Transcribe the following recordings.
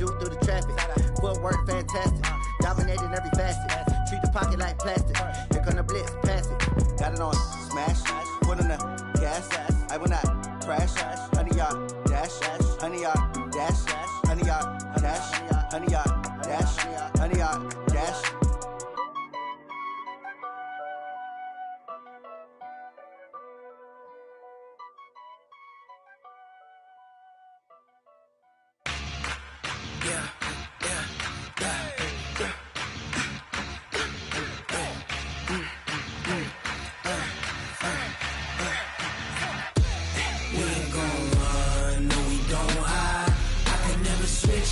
juke through the traffic. Footwork fantastic, dominating every facet. Treat the pocket like plastic. Here come the blitz, pass it. Got it on smash, put on the gas. I will not crash. Honey yard dash, honey yard dash, honey yard dash, honey yard dash, honey yard dash.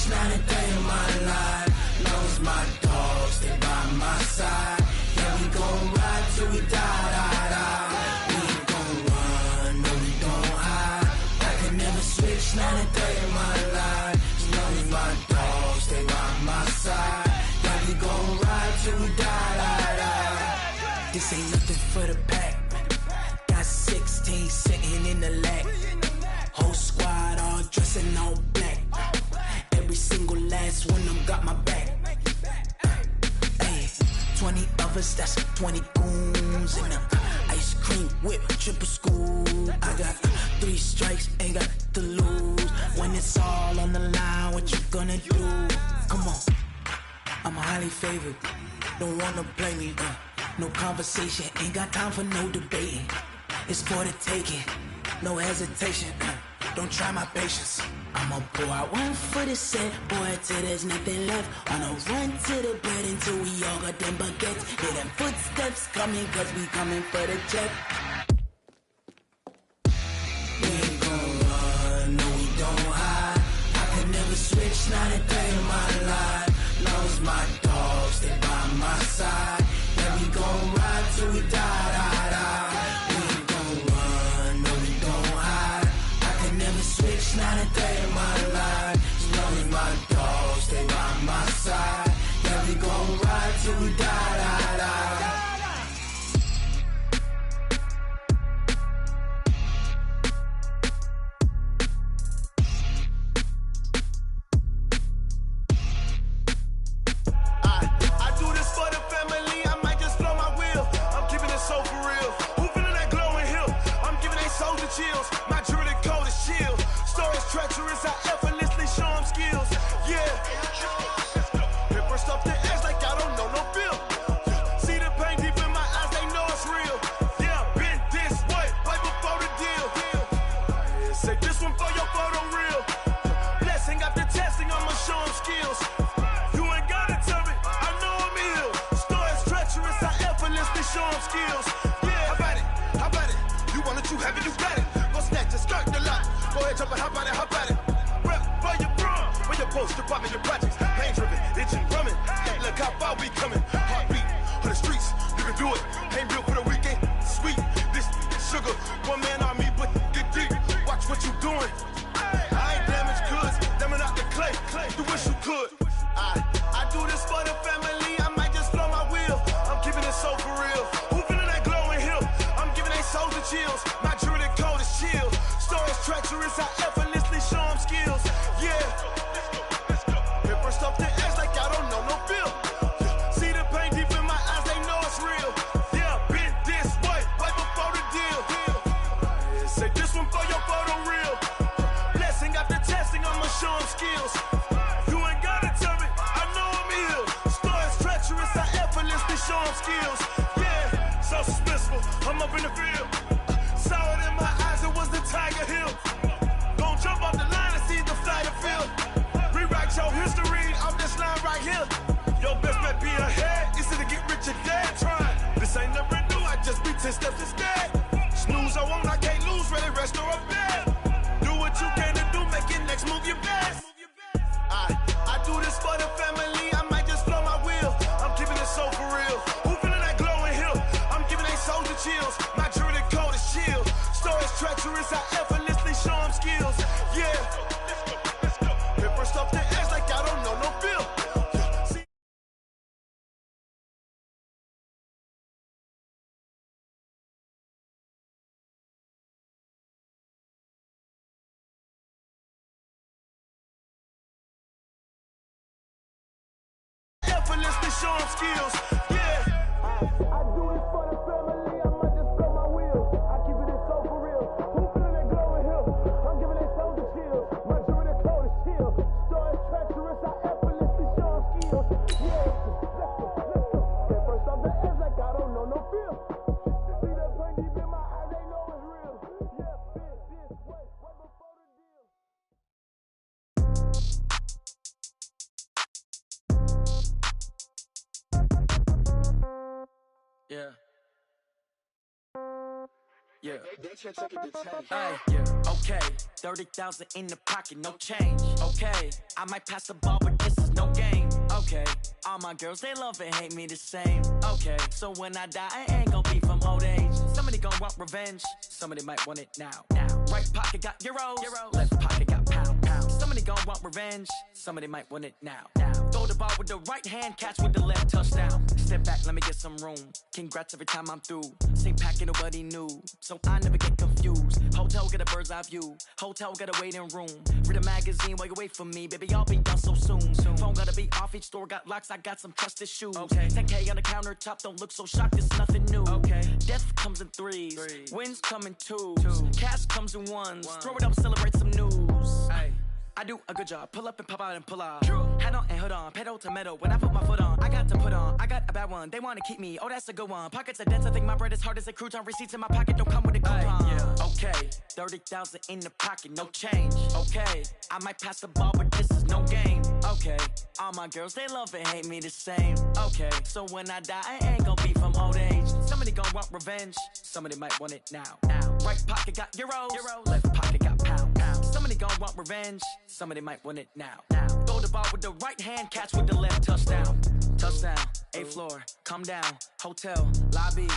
Not a day in my life. Knows my dogs, they by my side. Yeah, we gon' ride till we die. We ain't gon' run, no, we don't hide. I can never switch, not a day in my life. Knows my dogs, they by my side. Yeah, we gon' ride till we die. This ain't nothing for the pack. Got 16 sitting in the lag. Whole squad all dressing all black. Every single last one of them got my back. Hey, 20 of us, that's 20 goons in the ice cream whip, triple school. I got 3 strikes, ain't got to lose. When it's all on the line, what you gonna do? Come on, I'm highly favored. Don't wanna play me, no conversation, ain't got time for no debating. It's for the taking, no hesitation. Don't try my patience. I'ma pour out one for the set, boy, till there's nothing left. Wanna run to the bread until we all got them baguettes. Hear them footsteps coming, cause we coming for the jet. We ain't gon' run, no, we don't hide. I can never switch, not a day in my life. Knows my dogs, they by my side. Yeah, we gon' ride till we die. We ain't gon' run, no, we don't hide. I can never switch, not a day in my life. As long as my dogs, they by my side. Yeah, we gon' ride till we die. I do this for the family, I might just blow my wheel. I'm keeping it so for real. Who feeling that glowing hill? I'm giving they soldier chills. My jewelry coat is chill. Stories treacherous, I effortlessly show them skills. Yeah. Paper stuff the edge like I don't know no feel. See the pain deep in my eyes, they know it's real. Yeah, been this way, right before the deal. Say this one for your photo reel. Blessing after testing, I'ma show them skills. You ain't gotta tell me, I know I'm ill. Stories treacherous, I effortlessly show them skills. Yeah, how about it? How about it? You want it, you have it, you got it. Go snatch it, skirt the lot. Go ahead, jump it, how about it, how about it? Rep for your brum, for your post, department, your projects. Pain driven, itching, drumming. Look how far we coming. Heartbeat for the streets, you can do it. Ain't built for the weekend, sweet. This sugar, one man army, but get deep. Watch what you doing. I ain't damaged goods, damn out the clay. You wish you could. I do this for the family, I might just blow my wheel. I'm keeping it so for real. Who feeling that glowing hill? I'm giving they soldier chills. My jewelry coat is chill. Stories treacherous, I effortlessly show them skills. Yeah. Paper stuff the edge like I don't know no feel. See the pain deep in my eyes, they know it's real. Yeah, been this way, right before the deal. Say this one for your photo reel. Blessing after testing, I'ma show them skills. You ain't gotta tell me, I know I'm ill. Stories treacherous, I effortlessly show them skills. Yeah, so suspenseful, I'm up in the field. Saw it in my eyes, it was the Tiger Hill. Gon' jump off the line and see the flight of field. Rewrite your history off this line right here. Your best bet be ahead, easy to get rich or dead trying. This ain't never new, I just be 10 steps instead. Snooze, I won't, I can't lose, ready, rest or a bed. Do what you can to do, make your next move your best. I do this for the family, I might just blow my wheel. I'm keeping it so for real. Who feeling that glowing hill? I'm giving they soldier chills. My jewelry coat is chill. Stories treacherous, I effortlessly show them skills. Yeah. Paper stuff the edge like I don't know no feel. effortlessly show them skills. Yeah. I do this for the family, I might just blow my wheels. I keep it so for real. Who feeling that glowing hill? I'm giving they soldier chills. My jewelry cold is chill. Story treacherous, I effortlessly show them skills. Yeah, let's go. Get first off the edge like I don't know no feel. See that pain deep in my eyes, they know it's real. Yeah, fit this way, right before the deal. Yeah. Yeah. Hey, yeah. Okay. 30,000 in the pocket, no change. Okay. I might pass the ball, but this is no game. Okay. All my girls, they love and hate me the same. Okay. So when I die, I ain't gon' be from old age. Somebody gon' want revenge. Somebody might want it now. Right pocket got euros. Left pocket got pound. Somebody gon' want revenge. Somebody might want it now. Throw the ball with the right hand, catch with the left, touchdown. Step back, let me get some room. Congrats every time I'm through. Same packet, nobody knew. So I never get confused. Hotel get a bird's eye view. Hotel got a waiting room. Read a magazine while you wait for me. Baby, I'll be done so soon. Phone gotta be off, each store got locks. I got some trusted shoes. 10K on the countertop, don't look so shocked, it's nothing new. Death comes in threes. Wins come in twos. Cash comes in ones. Throw it up, celebrate some news. I do a good job. Pull up and pop out and pull out. Head on and hood on. Pedal to metal. When I put my foot on, I got to put on. I got a bad one. They want to keep me. Oh, that's a good one. Pockets are dense. I think my bread is hard as a crouton. Receipts in my pocket don't come with a coupon. Okay. 30,000 in the pocket. No change. Okay. I might pass the ball, but this is no game. Okay. All my girls, they love and hate me the same. Okay. So when I die, I ain't gon' be from old age. Somebody gon' want revenge. Somebody might want it now. Right pocket got euros. Left pocket got pound. Somebody gon' want revenge. Somebody might want it now. Throw the ball with the right hand, catch with the left, touchdown. Touchdown, 8th floor, come down, hotel, lobby.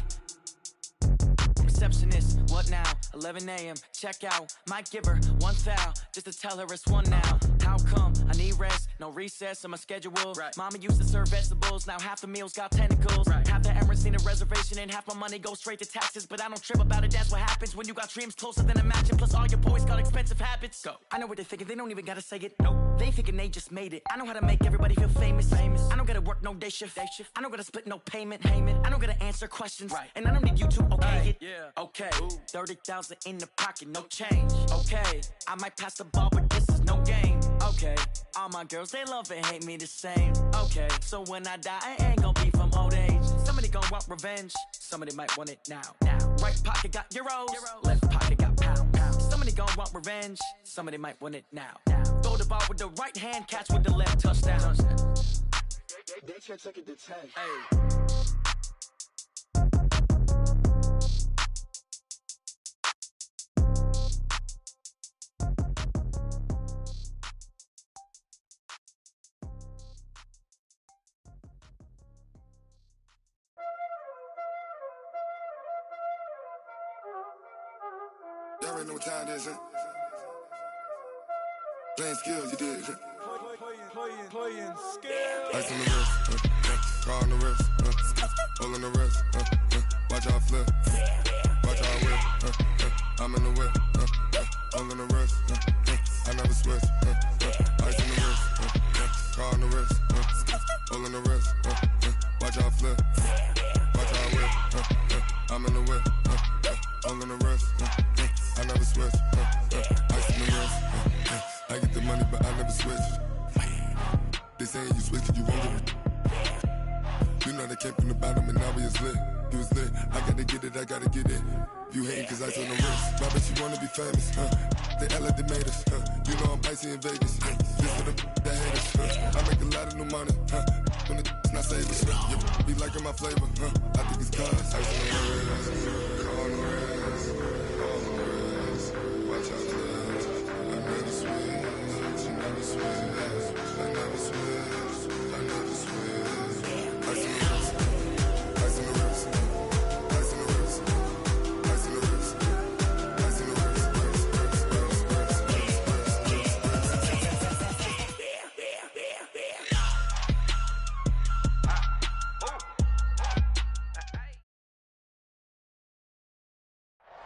Receptionist, what now? 11 a.m., check out. Might give her one foul, just to tell her it's one now. How come? I need rest, no recess on my schedule. Mama used to serve vegetables, now half the meals got tentacles. Half the errands need a reservation and half my money goes straight to taxes. But I don't trip about it, that's what happens when you got dreams closer than a mansion. Plus all your boys got expensive habits. Go. I know what they're thinking, they don't even gotta say it. Nope. They thinking they just made it. I know how to make everybody feel famous. I don't gotta work no day shift. I don't gotta split no payment. I don't gotta answer questions. And I don't need you to okay it. Okay, 30,000 in the pocket, no change. Okay, I might pass the ball, but this is no game. Okay, all my girls, they love and hate me the same. Okay, so when I die, I ain't gon' be from old age. Somebody gon' want revenge. Somebody might want it now. Right pocket got euros. Left pocket got pound. Somebody gon' want revenge. Somebody might want it now. Throw the ball with the right hand, catch with the left, touchdown. They can't take it to 10. Y'all already know what time it is, huh? Playing skills, you did, huh? Playing skills. Ice on the wrist, car on the wrist, hole on the wrist, watch how I flip, watch how I whip, I'm in the whip, hole on the wrist, I never switch, ice on the wrist, car on the wrist, hole on the wrist, watch how I flip, watch how I whip, I'm in the whip, hole on the wrist, I never switch, ice on the wrist, I get the money but I never switch. They saying you switch it, you won't get it. You know they came from the bottom and now we is lit. You was lit, I gotta get it, I gotta get it. You hating cause ice on the wrist. Why bet you wanna be famous, They act like they made us, You know I'm icy in Vegas, This for the that hate us, I make a lot of new money, When the not save us, You be liking my flavor, I think it's cause ice on the wrist, car on the wrist, all on the wrist, watch out for this. I never switch, you never switch. I never switch, I never switch. Ice on the wrist, ice on the wrist, ice on the wrist, ice on the wrist, ice on the wrist,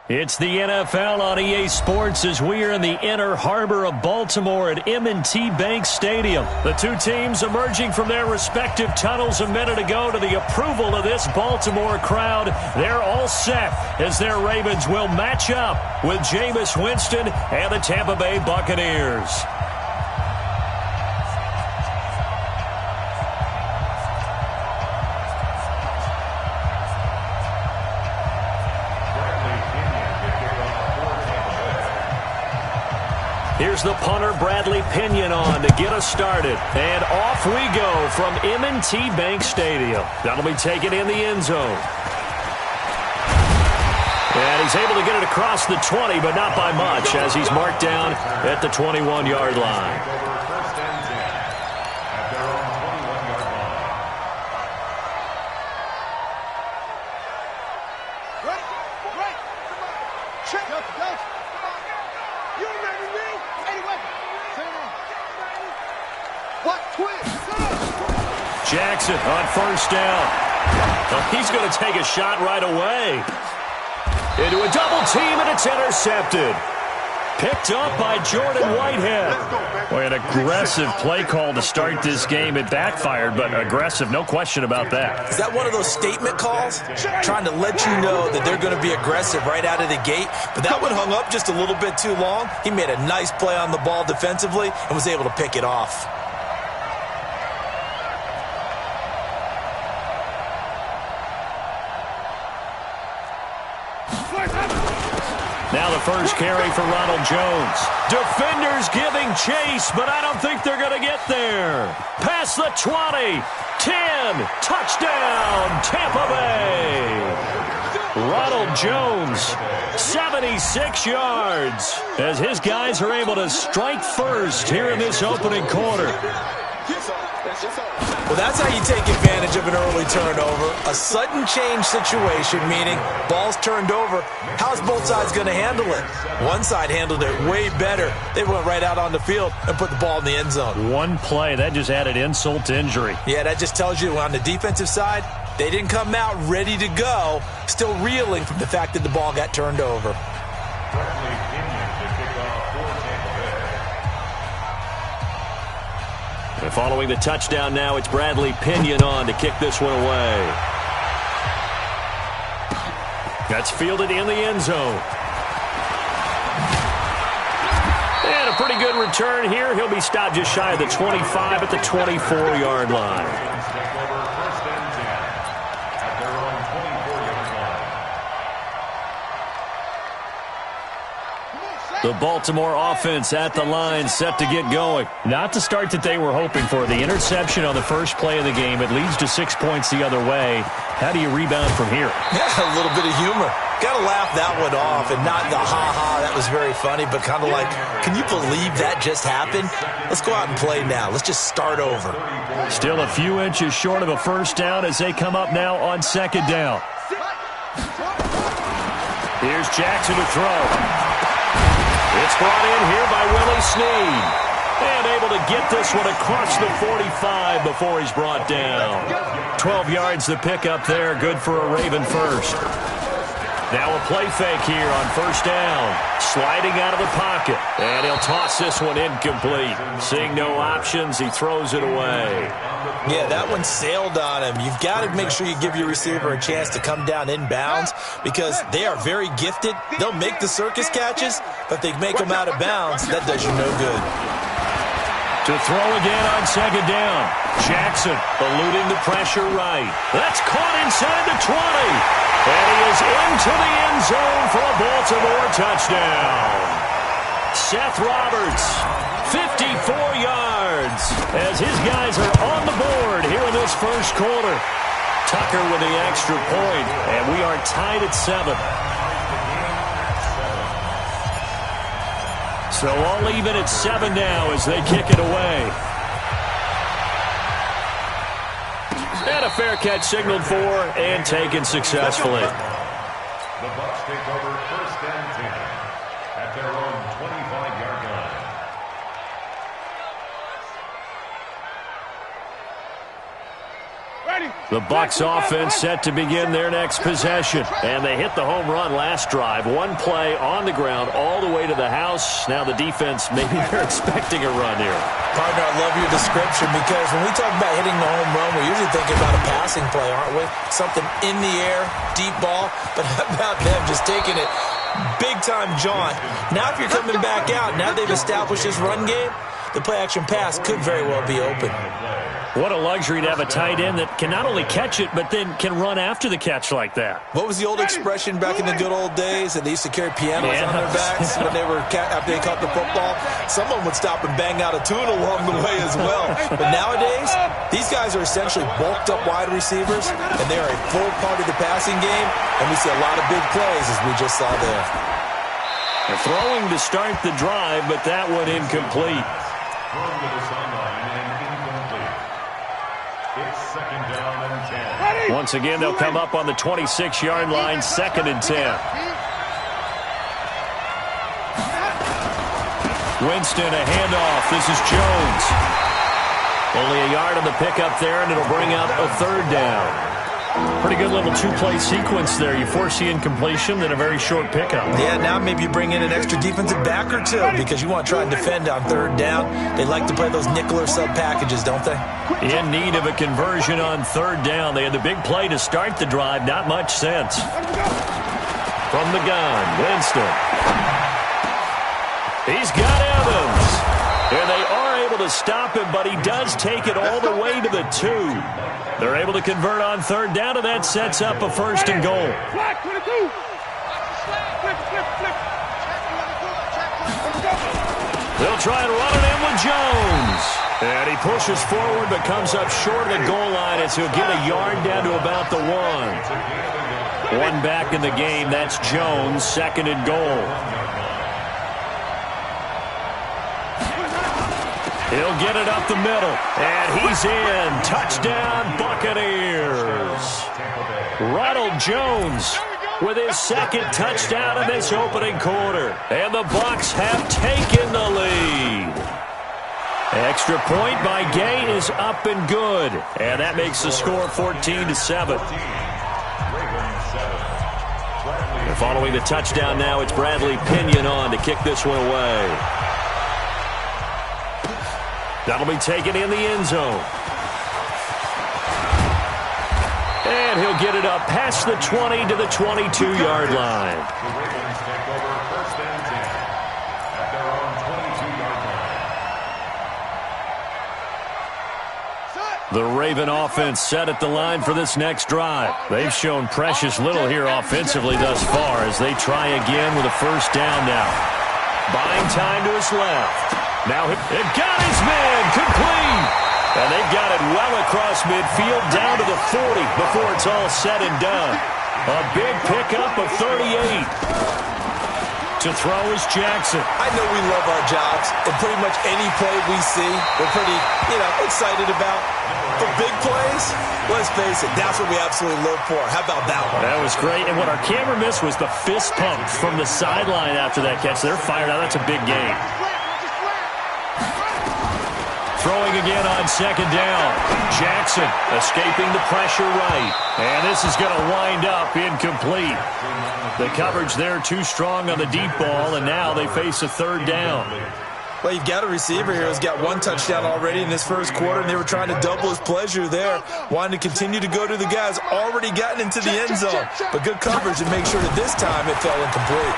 It's the NFL on EA Sports as we are in the inner harbor of Baltimore at M&T Bank Stadium. The two teams emerging from their respective tunnels a minute ago to the approval of this Baltimore crowd. They're all set as their Ravens will match up with Jameis Winston and the Tampa Bay Buccaneers. Here's the punter, Bradley Pinion, on to get us started. And off we go from M&T Bank Stadium. That'll be taken in the end zone. And he's able to get it across the 20, but not by much, as he's marked down at the 21-yard line. Jackson on first down. He's going to take a shot right away. Into a double team, and it's intercepted. Picked up by Jordan Whitehead. Boy, an aggressive play call to start this game. It backfired, but aggressive, no question about that. Is that one of those statement calls? Trying to let you know that they're going to be aggressive right out of the gate, but that one hung up just a little bit too long. He made a nice play on the ball defensively and was able to pick it off. Now the first carry for Ronald Jones. Defenders giving chase, but I don't think they're going to get there. Past the 20, 10, touchdown, Tampa Bay. Ronald Jones, 76 yards, as his guys are able to strike first here in this opening quarter. Well, that's how you take advantage of an early turnover. A sudden change situation, meaning ball's turned over. How's both sides going to handle it? One side handled it way better. They went right out on the field and put the ball in the end zone. One play, that just added insult to injury. Yeah, that just tells you on the defensive side, they didn't come out ready to go, still reeling from the fact that the ball got turned over. And following the touchdown now, it's Bradley Pinion on to kick this one away. That's fielded in the end zone. And a pretty good return here. He'll be stopped just shy of the 25 at the 24-yard line. The Baltimore offense at the line, set to get going. Not the start that they were hoping for. The interception on the first play of the game. It leads to 6 points the other way. How do you rebound from here? Yeah, a little bit of humor. Got to laugh that one off, and not the ha-ha, that was very funny, but kind of like, can you believe that just happened? Let's go out and play now. Let's just start over. Still a few inches short of a first down as they come up now on second down. Here's Jackson to throw. It's brought in here by Willie Snead. And able to get this one across the 45 before he's brought down. 12 yards the pickup there. Good for a Raven first. Now a play fake here on first down. Sliding out of the pocket. And he'll toss this one incomplete. Seeing no options, he throws it away. Yeah, that one sailed on him. You've got to make sure you give your receiver a chance to come down inbounds because they are very gifted. They'll make the circus catches, but if they make them out of bounds, that does you no good. To throw again on second down. Jackson eluding the pressure right. That's caught inside the 20. And he is into the end zone for a Baltimore touchdown. Seth Roberts, 54 yards, as his guys are on the board here in this first quarter. Tucker with the extra point, and we are tied at 7. So all even at 7 now as they kick it away. And a fair catch signaled for and taken successfully. The Bucs take over first and 10 at their own 25-yard line. The Bucs offense set to begin their next possession. And they hit the home run last drive. One play on the ground all the way to the house. Now the defense, maybe they're expecting a run here. Partner, I love your description because when we talk about hitting the home run, we're usually thinking about a passing play, aren't we? Something in the air, deep ball. But how about them just taking it big-time jaunt? Now if you're coming back out, now they've established this run game, the play-action pass could very well be open. What a luxury to have a tight end that can not only catch it, but then can run after the catch like that. What was the old expression back in the good old days that they used to carry pianos on their backs when they were after they caught the football? Someone would stop and bang out a tune along the way as well. But nowadays, these guys are essentially bulked up wide receivers, and they are a full part of the passing game, and we see a lot of big plays as we just saw there. They're throwing to start the drive, but that one incomplete. Thrown to the sideline and incomplete. It's second down and 10. Once again, they'll come up on the 26-yard line, 2nd and 10. Winston, a handoff. This is Jones. Only a yard on the pickup there, and it'll bring up a 3rd down. Pretty good little two-play sequence there. You force the incompletion, then a very short pickup. Yeah, now maybe you bring in an extra defensive back or two because you want to try and defend on 3rd down. They like to play those nickel or sub packages, don't they? In need of a conversion on 3rd down. They had the big play to start the drive. Not much sense. From the gun, Winston. He's got Evans. And they are able to stop him, but he does take it all the way to the 2. They're able to convert on 3rd down, and that sets up a 1st and goal. They'll try and run it in with Jones. And he pushes forward but comes up short of the goal line as he'll get a yard down to about the 1. One back in the game. That's Jones, 2nd and goal. He'll get it up the middle, and he's in. Touchdown, Buccaneers. Ronald Jones with his 2nd touchdown in this opening quarter. And the Bucs have taken the lead. Extra point by Gay is up and good. And that makes the score 14-7. And following the touchdown now, it's Bradley Pinion on to kick this one away. That'll be taken in the end zone. And he'll get it up past the 20 to the 22-yard line. The Ravens take over 1st and 10 at their own 22-yard line. The Raven offense set at the line for this next drive. They've shown precious little here offensively thus far as they try again with a 1st down now. Buying time to his left. Now they've got his man complete. And they've got it well across midfield down to the 40 before it's all said and done. A big pickup of 38. To throw is Jackson. I know we love our jobs, and pretty much any play we see, we're pretty, excited about. For big plays, let's face it, that's what we absolutely live for. How about that one? That was great. And what our camera missed was the fist pump from the sideline after that catch. They're fired out. That's a big game. Throwing again on 2nd down. Jackson escaping the pressure right. And this is going to wind up incomplete. The coverage there too strong on the deep ball, and now they face a 3rd down. Well, you've got a receiver here who's got 1 touchdown already in this 1st quarter, and they were trying to double his pleasure there, wanting to continue to go to the guys already gotten into the end zone. But good coverage and make sure that this time it fell incomplete.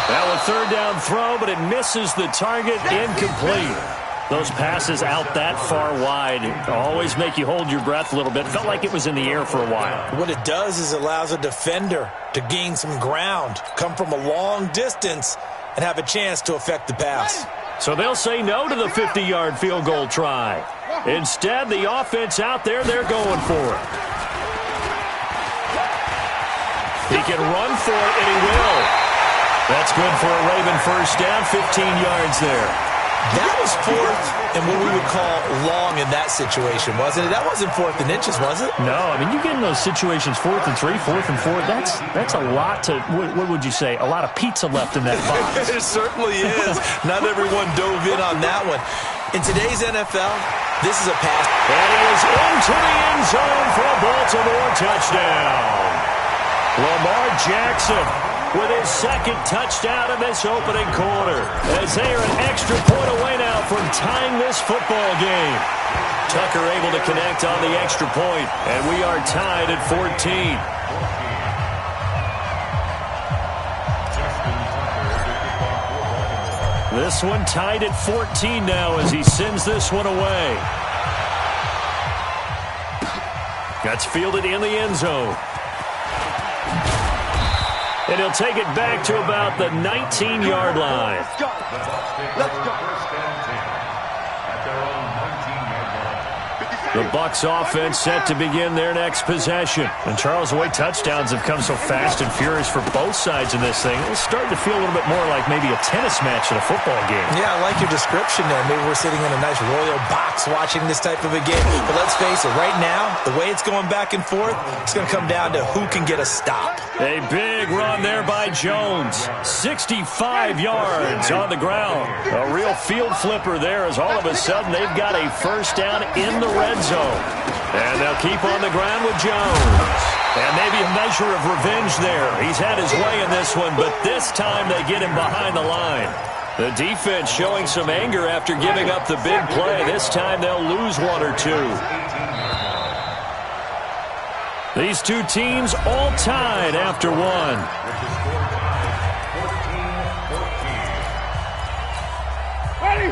Now a 3rd down throw, but it misses the target, incomplete. Those passes out that far wide always make you hold your breath a little bit. Felt like it was in the air for a while. What it does is it allows a defender to gain some ground, come from a long distance, and have a chance to affect the pass. So they'll say no to the 50-yard field goal try. Instead, the offense out there, they're going for it. He can run for it, and he will. That's good for a Raven 1st down, 15 yards there. That was 4th and what we would call long in that situation, wasn't it? That wasn't 4th and inches, was it? No, I mean, you get in those situations 4th and 3, 4th and 4. That's a lot to, what would you say, a lot of pizza left in that box. It certainly is. Not everyone dove in on that one. In today's NFL, this is a pass. And he is into the end zone for a Baltimore touchdown. Lamar Jackson with his second touchdown in this opening quarter, as they are an extra point away now from tying this football game. Tucker able to connect on the extra point, and we are tied at 14. This one tied at 14 now as he sends this one away. That's fielded in the end zone. And he'll take it back to about the 19-yard line. Let's go. First and 10 at their own 19-yard line. The Bucs offense set to begin their next possession. And Charles, the way touchdowns have come so fast and furious for both sides in this thing, it's starting to feel a little bit more like maybe a tennis match in a football game. Yeah, I like your description there. Maybe we're sitting in a nice royal box watching this type of a game. But let's face it, right now, the way it's going back and forth, it's going to come down to who can get a stop. A big run there by Jones. 65 yards on the ground. A real field flipper there as all of a sudden they've got a first down in the red zone. And they'll keep on the ground with Jones. And maybe a measure of revenge there. He's had his way in this one, but this time they get him behind the line. The defense showing some anger after giving up the big play. This time they'll lose one or two. These two teams all tied after one. Ready?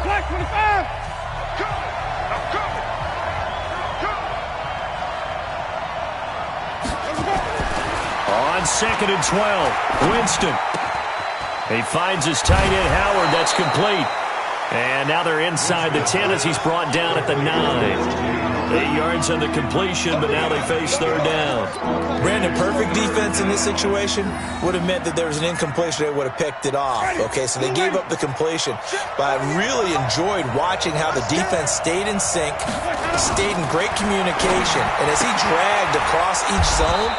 Black 25. Go. Now go. On 2nd and 12, Winston. He finds his tight end, Howard. That's complete. And now they're inside the 10 as he's brought down at the 9. 8 yards on the completion, but now they face third down. Brandon, perfect defense in this situation would have meant that there was an incompletion. They would have picked it off. Okay, so they gave up the completion. But I really enjoyed watching how the defense stayed in sync, stayed in great communication. And as he dragged across each zone,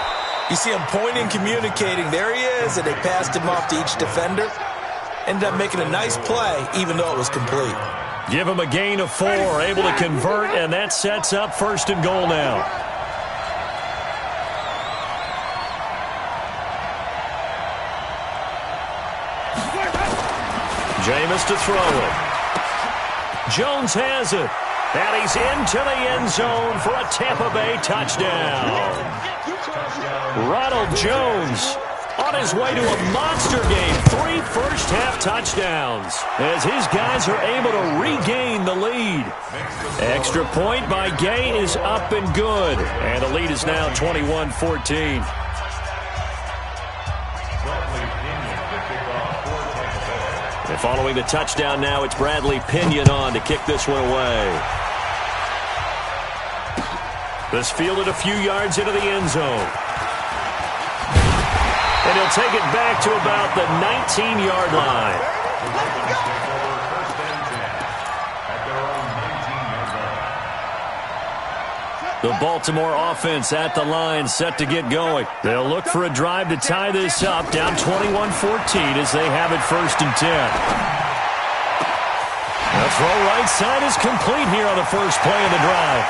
you see him pointing, communicating. There he is, and they passed him off to each defender. Ended up making a nice play, even though it was complete. Give him a gain of 4, able to convert, and that sets up 1st and goal now. Jameis to throw it. Jones has it, and he's into the end zone for a Tampa Bay touchdown. Ronald Jones on his way to a monster game. 3 first-half touchdowns as his guys are able to regain the lead. Extra point by Gay is up and good. And the lead is now 21-14. And following the touchdown now, it's Bradley Pinion on to kick this one away. This fielded a few yards into the end zone. And he'll take it back to about the 19-yard line. The Baltimore offense at the line, set to get going. They'll look for a drive to tie this up, down 21-14 as they have it 1st and 10. The throw right side is complete here on the first play of the drive.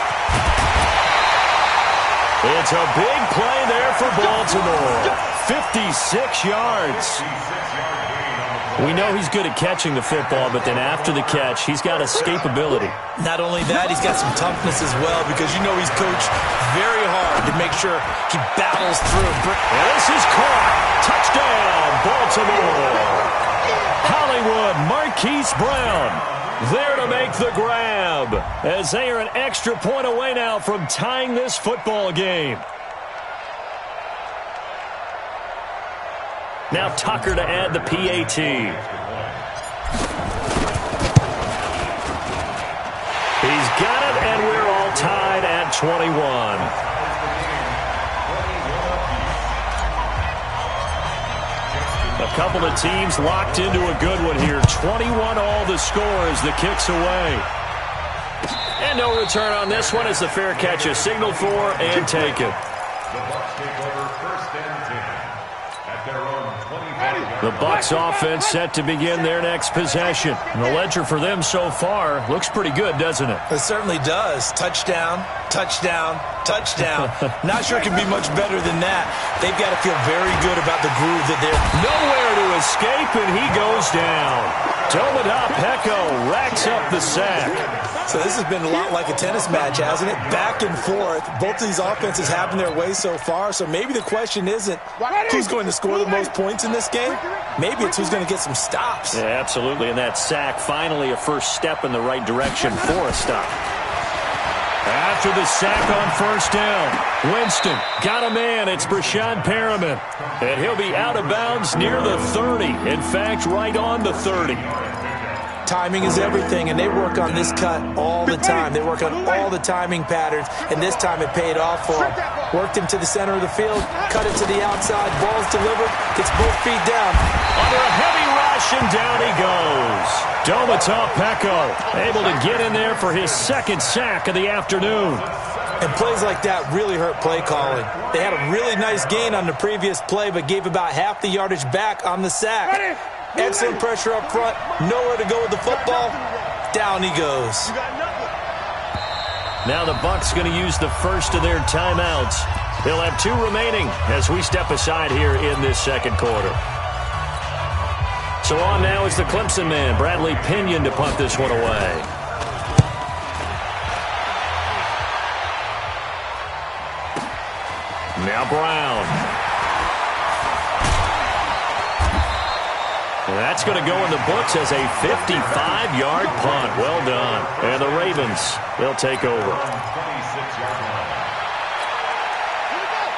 It's a big play there for Baltimore. 56 yards. We know he's good at catching the football, but then after the catch, he's got escapability. Not only that, he's got some toughness as well, because you know he's coached very hard to make sure he battles through. And this is caught. Touchdown, Baltimore. Hollywood Marquise Brown there to make the grab, as they are an extra point away now from tying this football game. Now Tucker to add the PAT. He's got it, and we're all tied at 21. A couple of teams locked into a good one here. 21 all the score as the kick's away. And no return on this one as the fair catch is signaled for and taken. The Bucs take over 1st and 10 at their own 25-yard line. The Bucs offense set to begin their next possession. And the ledger for them so far looks pretty good, doesn't it? It certainly does. Touchdown, touchdown, touchdown. Not sure it can be much better than that. They've got to feel very good about the groove that they're... Nowhere to escape, and he goes down. Dominic Pecco racks up the sack. So this has been a lot like a tennis match, hasn't it? Back and forth. Both of these offenses having their way so far, so maybe the question isn't who's going to score the most points in this game. Maybe it's who's going to get some stops. Yeah, absolutely, and that sack finally a first step in the right direction for a stop. After the sack on first down, Winston got a man. It's Brashad Perriman, and he'll be out of bounds near the 30. In fact, right on the 30. Timing is everything, and they work on this cut all the time. They work on all the timing patterns, and this time it paid off for him. Worked him to the center of the field, cut it to the outside, ball's delivered, gets both feet down. Under a heavy rush, and down he goes. Dominic Pecco able to get in there for his second sack of the afternoon. And plays like that really hurt play calling. They had a really nice gain on the previous play, but gave about half the yardage back on the sack. Excellent pressure up front, nowhere to go with the football. Down he goes. Now the Bucs going to use the first of their timeouts. They'll have 2 remaining as we step aside here in this second quarter. So on now is the Clemson man, Bradley Pinion, to punt this one away. Now Brown. That's going to go in the books as a 55-yard punt. Well done. And the Ravens, they'll take over.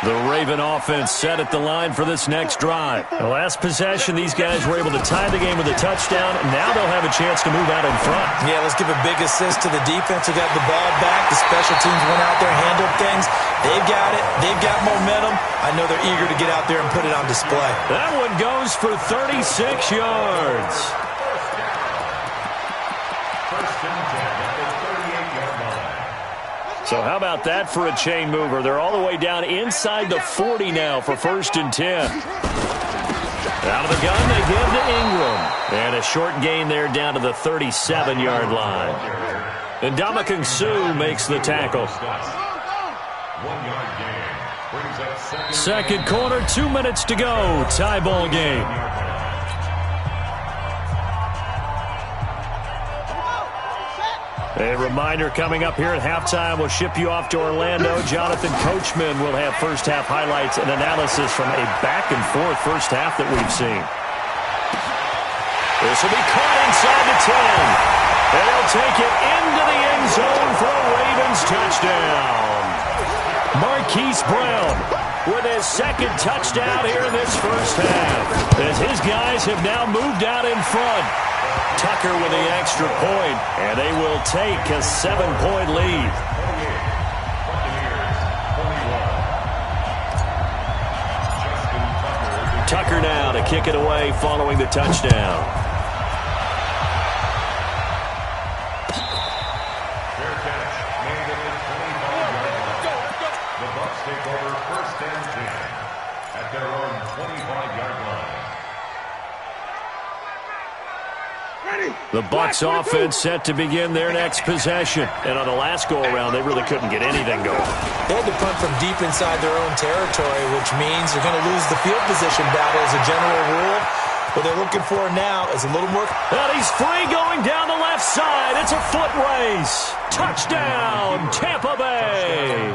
The Raven offense set at the line for this next drive. The last possession, these guys were able to tie the game with a touchdown. Now they'll have a chance to move out in front. Yeah, let's give a big assist to the defense who got the ball back. The special teams went out there, handled things. They've got it. They've got momentum. I know they're eager to get out there and put it on display. That one goes for 36 yards. So how about that for a chain mover? They're all the way down inside the 40 now for 1st and 10. Out of the gun, they give to Ingram. And a short gain there down to the 37-yard line. And Ndamukong Suh makes the tackle. 1-yard gain. Second quarter, 2 minutes to go. Tie ball game. A reminder coming up here at halftime, we'll ship you off to Orlando. Jonathan Coachman will have first half highlights and analysis from a back-and-forth first half that we've seen. This will be caught inside the 10. And they'll take it into the end zone for a Ravens touchdown. Marquise Brown with his second touchdown here in this first half, as his guys have now moved out in front. Tucker with the extra point, and they will take a 7-point lead. Tucker now to kick it away following the touchdown. Fair catch made at the 25-yard line. The Bucs take over 1st and 10 at their own 25-yard line. The Bucs offense set to begin their next possession. And on the last go-around, they really couldn't get anything going. They had to punt from deep inside their own territory, which means they're going to lose the field position battle as a general rule. What they're looking for now is a little more... And he's free going down the left side. It's a foot race. Touchdown, Tampa Bay.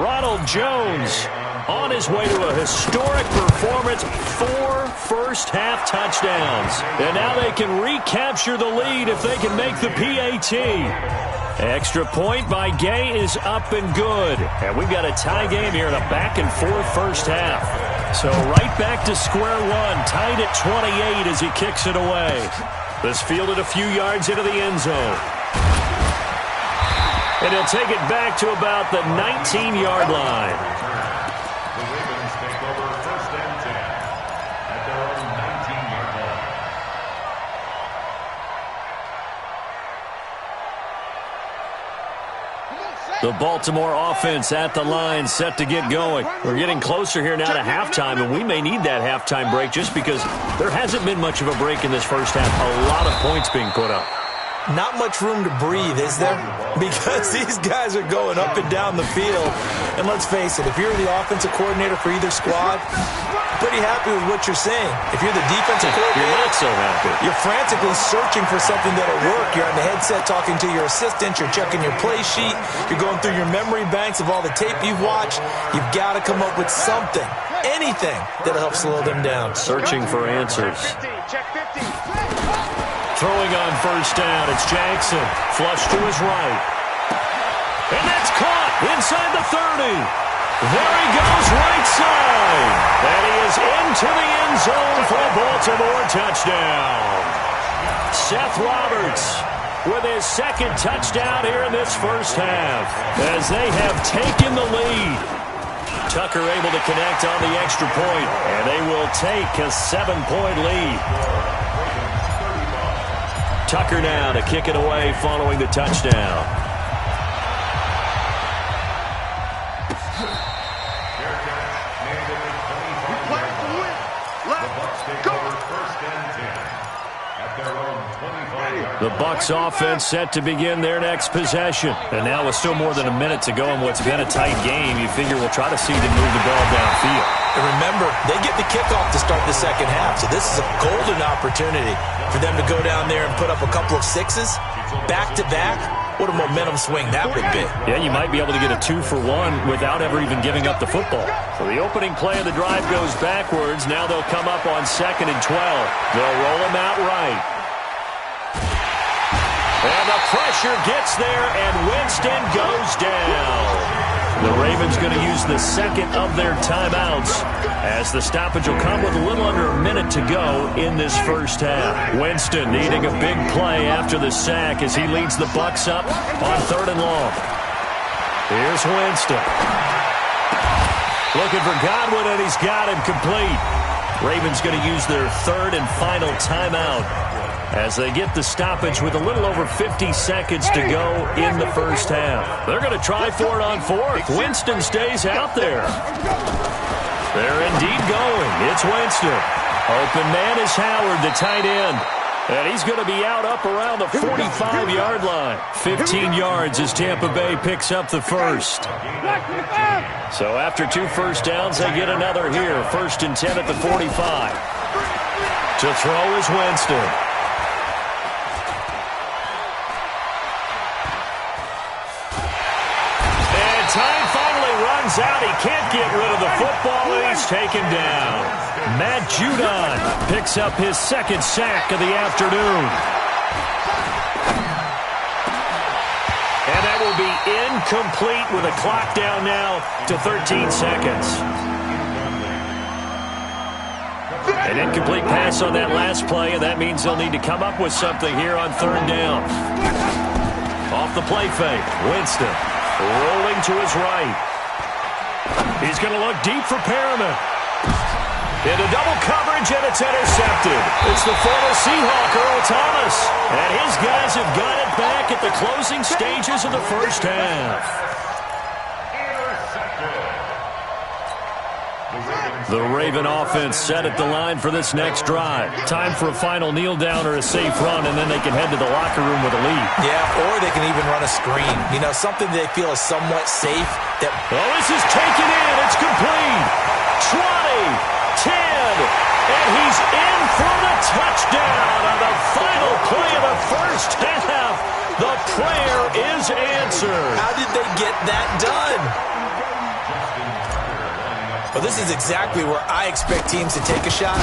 Ronald Jones on his way to a historic performance, 4 first-half touchdowns. And now they can recapture the lead if they can make the PAT. Extra point by Gay is up and good. And we've got a tie game here in a back-and-forth first half. So right back to square one, tied at 28 as he kicks it away. This fielded a few yards into the end zone. And he'll take it back to about the 19-yard line. The Ravens take over 1st and 10 at their own 19-yard line. Come on, The Baltimore offense at the line, set to get going. We're getting closer here now to halftime, and we may need that halftime break just because there hasn't been much of a break in this first half. A lot of points being put up. Not much room to breathe, is there? Because these guys are going up and down the field. And let's face it, if you're the offensive coordinator for either squad, pretty happy with what you're seeing. If you're the defensive coordinator, you're not so happy. You're frantically searching for something that'll work. You're on the headset talking to your assistant. You're checking your play sheet. You're going through your memory banks of all the tape you've watched. You've got to come up with something, anything that'll help slow them down. Searching for answers. Throwing on first down, it's Jackson. Flush to his right. And that's caught inside the 30. There he goes, right side. And he is into the end zone for a Baltimore touchdown. Seth Roberts with his second touchdown here in this first half as they have taken the lead. Tucker able to connect on the extra point, and they will take a 7-point lead. Tucker now to kick it away following the touchdown. The Bucs offense set to begin their next possession. And now with still more than a minute to go in what's been a tight game, you figure we'll try to see them move the ball downfield. And remember, they get the kickoff to start the second half, so this is a golden opportunity for them to go down there and put up a couple of sixes back-to-back. What a momentum swing that would be. Yeah, you might be able to get a 2-for-1 without ever even giving up the football. So the opening play of the drive goes backwards. Now they'll come up on 2nd and 12. They'll roll them out right. And the pressure gets there, and Winston goes down. The Ravens going to use the second of their timeouts as the stoppage will come with a little under a minute to go in this first half. Winston needing a big play after the sack as he leads the Bucs up on 3rd and long. Here's Winston. Looking for Godwin, and he's got him complete. Ravens going to use their 3rd and final timeout as they get the stoppage with a little over 50 seconds to go in the first half. They're going to try for it on 4th. Winston stays out there. They're indeed going. It's Winston. Open man is Howard, the tight end. And he's going to be out up around the 45-yard line. 15 yards as Tampa Bay picks up the first. So after 2 first downs, they get another here. 1st and 10 at the 45. To throw is Winston. Time finally runs out. He can't get rid of the football, and he's taken down. Matt Judon picks up his 2nd sack of the afternoon. And that will be incomplete with a clock down now to 13 seconds. An incomplete pass on that last play, and that means they'll need to come up with something here on 3rd down. Off the play fake, Winston. Rolling to his right. He's going to look deep for Perriman. Into double coverage, and it's intercepted. It's the former Seahawk, Earl Thomas. And his guys have got it back at the closing stages of the first half. The Raven offense set at the line for this next drive. Time for a final kneel down or a safe run, and then they can head to the locker room with a lead. Yeah, or they can even run a screen. You know, something they feel is somewhat safe. Oh, this is taken in. It's complete. 20, 10, and he's in for the touchdown on the final play of the first half. The prayer is answered. How did they get that done? Well, this is exactly where I expect teams to take a shot.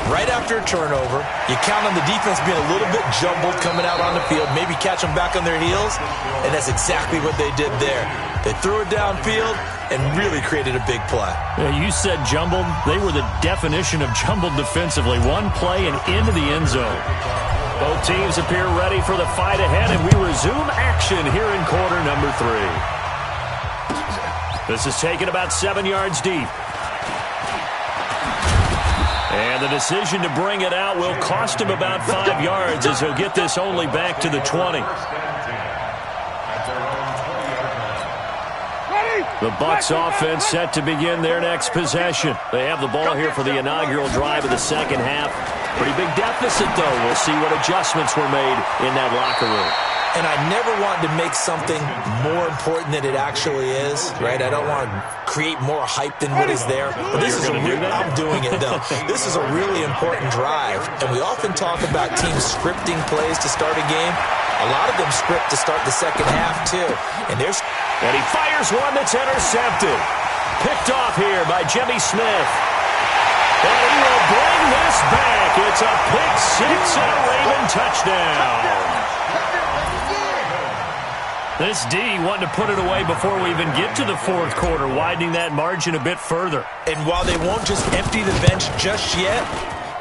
Right after a turnover, you count on the defense being a little bit jumbled coming out on the field, maybe catch them back on their heels, and that's exactly what they did there. They threw it downfield and really created a big play. Yeah, you said jumbled. They were the definition of jumbled defensively. One play and into the end zone. Both teams appear ready for the fight ahead, and we resume action here in quarter number 3. This is taken about 7 yards deep. And the decision to bring it out will cost him about 5 yards as he'll get this only back to the 20. The Bucs offense set to begin their next possession. They have the ball here for the inaugural drive of the second half. Pretty big deficit, though. We'll see what adjustments were made in that locker room. And I never want to make something more important than it actually is, right? I don't want to create more hype than what is there. But this is I'm doing it, though. This is a really important drive. And we often talk about teams scripting plays to start a game. A lot of them script to start the second half, too. And he fires one that's intercepted. Picked off here by Jimmy Smith. And he will bring this back. It's a pick six and a Raven touchdown. This D wanted to put it away before we even get to the fourth quarter, widening that margin a bit further. And while they won't just empty the bench just yet,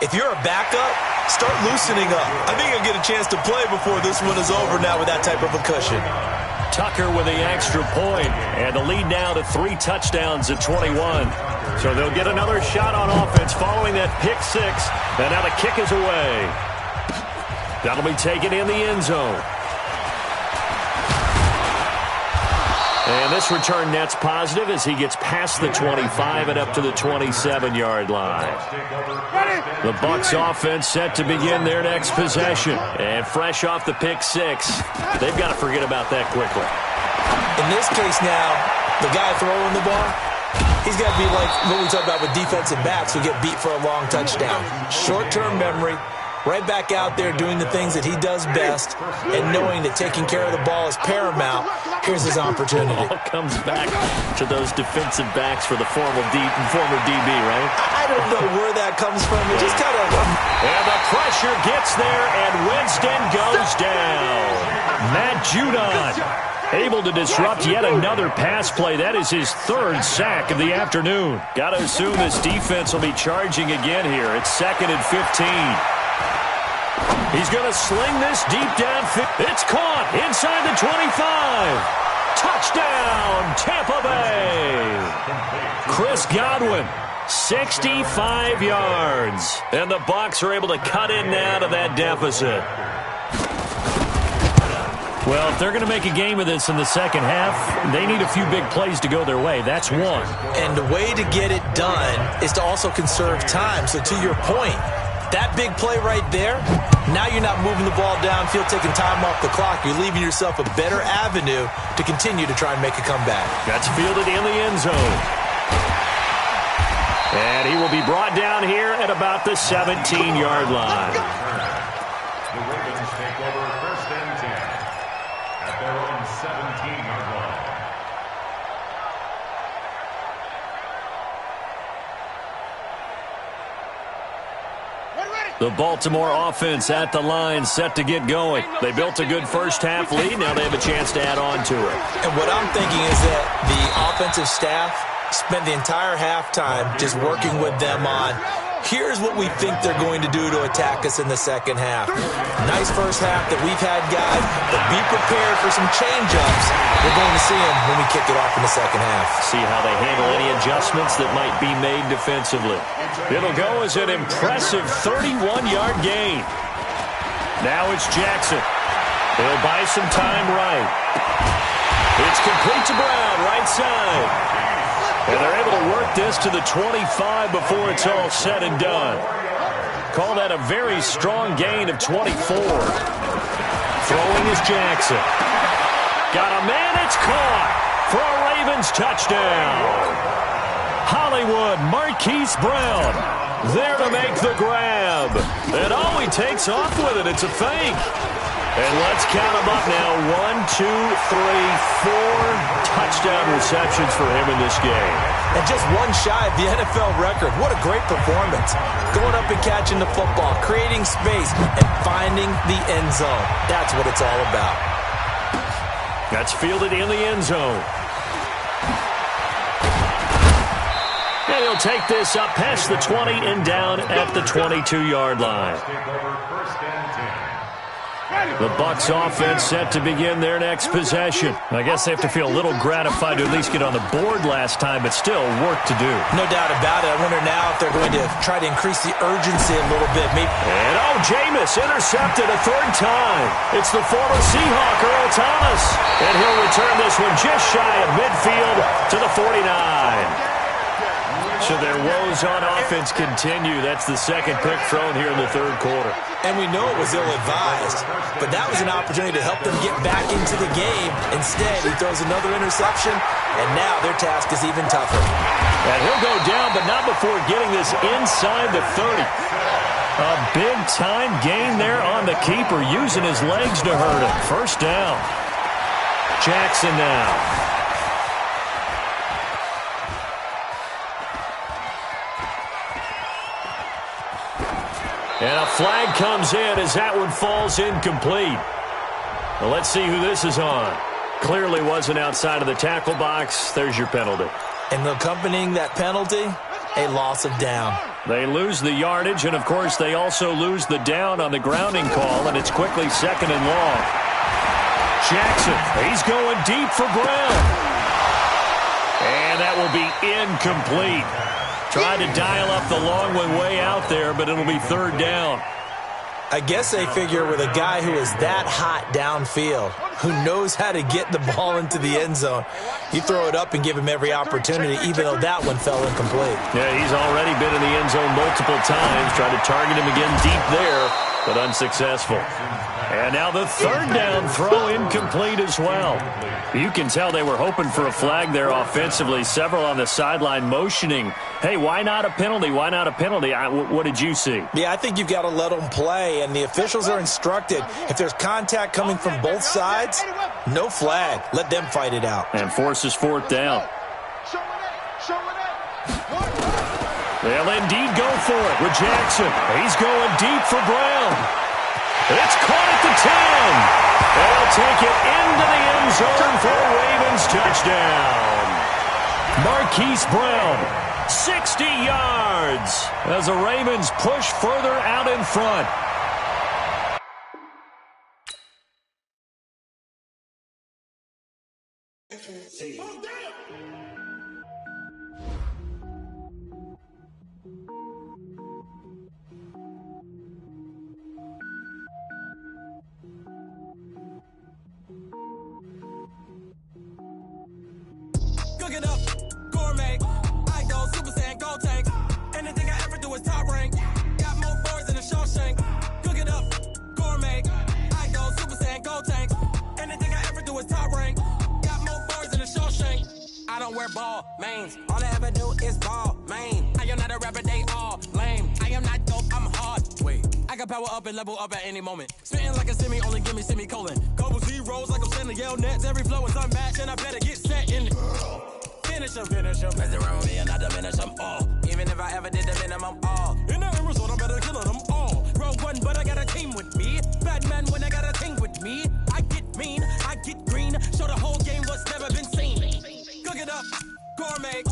if you're a backup, start loosening up. I think you'll get a chance to play before this one is over now with that type of a cushion. Tucker with the extra point, and the lead now to 3 touchdowns at 21. So they'll get another shot on offense following that pick six, and now the kick is away. That'll be taken in the end zone. And this return net's positive as he gets past the 25 and up to the 27-yard line. The Bucs offense set to begin their next possession. And fresh off the pick six, they've got to forget about that quickly. In this case now, the guy throwing the ball, he's got to be like what we talk about with defensive backs who get beat for a long touchdown. Short-term memory. Right back out there doing the things that he does best and knowing that taking care of the ball is paramount. Here's his opportunity. It all comes back to those defensive backs for the former DB, right? I don't know where that comes from. It just kind of... And the pressure gets there, and Winston goes down. Matt Judon able to disrupt yet another pass play. That is his 3rd sack of the afternoon. Got to assume this defense will be charging again here. It's 2nd and 15. He's going to sling this deep down. It's caught inside the 25. Touchdown, Tampa Bay. Chris Godwin, 65 yards. And the Bucs are able to cut in now to that deficit. Well, if they're going to make a game of this in the second half, they need a few big plays to go their way. That's one. And the way to get it done is to also conserve time. So to your point, that big play right there, now you're not moving the ball downfield, taking time off the clock. You're leaving yourself a better avenue to continue to try and make a comeback. That's fielded in the end zone. And he will be brought down here at about the 17-yard line. The Ravens take over 1st and 10 at their own 17-yard line. The Baltimore offense at the line, set to get going. They built a good first-half lead. Now they have a chance to add on to it. And what I'm thinking is that the offensive staff spent the entire halftime just working with them on, here's what we think they're going to do to attack us in the second half. Nice first half that we've had, guys, but be prepared for some change-ups. We're going to see them when we kick it off in the second half. See how they handle any adjustments that might be made defensively. It'll go as an impressive 31-yard gain. Now it's Jackson. He'll buy some time right. It's complete to Brown, right side. And they're able to work this to the 25 before it's all said and done. Call that a very strong gain of 24. Throwing is Jackson. Got a man, it's caught for a Ravens touchdown. Hollywood, Marquise Brown, there to make the grab. And he takes off with it. It's a fake. And let's count them up now. 1, 2, 3, 4 touchdown receptions for him in this game. And just one shy of the NFL record. What a great performance. Going up and catching the football, creating space, and finding the end zone. That's what it's all about. That's fielded in the end zone. And he'll take this up past the 20 and down at the 22-yard line. The Bucs offense set to begin their next possession. I guess they have to feel a little gratified to at least get on the board last time, but still work to do. No doubt about it. I wonder now if they're going to try to increase the urgency a little bit. Maybe. And Jameis intercepted a third time. It's the former Seahawk, Earl Thomas. And he'll return this one just shy of midfield to the 49. So their woes on offense continue. That's the second pick thrown here in the third quarter. And we know it was ill-advised, but that was an opportunity to help them get back into the game. Instead, he throws another interception, and now their task is even tougher. And he'll go down, but not before getting this inside the 30. A big-time gain there on the keeper, using his legs to hurt him. First down. Jackson now. And a flag comes in as that one falls incomplete. Well, let's see who this is on. Clearly wasn't outside of the tackle box. There's your penalty. And accompanying that penalty, a loss of down. They lose the yardage, and, of course, they also lose the down on the grounding call, and it's quickly second and long. Jackson, he's going deep for Brown. And that will be incomplete. Tried to dial up the long one way out there, but it'll be third down. I guess they figure with a guy who is that hot downfield, who knows how to get the ball into the end zone, you throw it up and give him every opportunity, even though that one fell incomplete. Yeah, he's already been in the end zone multiple times. Tried to target him again deep there, but unsuccessful. And now the third down throw incomplete as well. You can tell they were hoping for a flag there offensively. Several on the sideline motioning, hey, why not a penalty? Why not a penalty? What did you see? Yeah, I think you've got to let them play, and the officials are instructed. If there's contact coming from both sides, no flag. Let them fight it out. And forces fourth down. They'll indeed go for it with Jackson. He's going deep for Brown. It's caught at the 10. They'll take it into the end zone for a Ravens touchdown. Marquise Brown, 60 yards as the Ravens push further out in front. Cooking up, gourmet. I go Super Saiyan, go tank. Anything I ever do is top rank. Got more boys than a Shawshank. Cooking up, gourmet. I go Super Saiyan, go tank. Anything I ever do is top rank. Got more boys than a Shawshank. I don't wear ball mains. All I ever do is ball main. I am not a rapper, they all lame. I am not dope, I'm hard. Wait, I can power up and level up at any moment. Spitting like a semi, only give me semicolon. Couple zeros like I'm sending yell nets. Every flow is unmatched, and I better get set in. Finish them. Mess around with me and I diminish them all. Even if I ever did the minimum all. In the end result, I better kill them all. Rogue one, but I got a team with me. Bad man when I got a team with me. I get mean, I get green. Show the whole game what's never been seen. Cook it up, gourmet.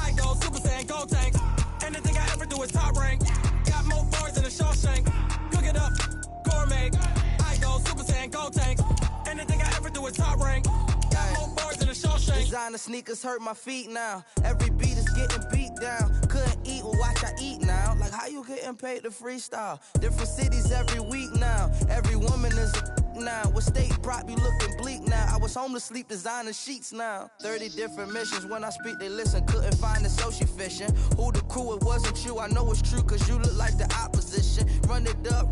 I go Super Saiyan, go tank. Anything I ever do is top rank. Got more boys than a Shawshank. Cook it up, gourmet. I go Super Saiyan, go tank. Anything I ever do is top rank. Got more boys than a Shawshank. Designer sneakers hurt my feet now. Every beat is getting beat down. Couldn't eat, well watch I eat now. Like how you getting paid to freestyle? Different cities every week now. Every woman is a now. What state prop you looking bleak now? I was home to sleep designer sheets now. 30 different missions. When I speak they listen. Couldn't find the social fishing. Who the crew? It wasn't you. I know it's true cause you look like the opposition. Run it up.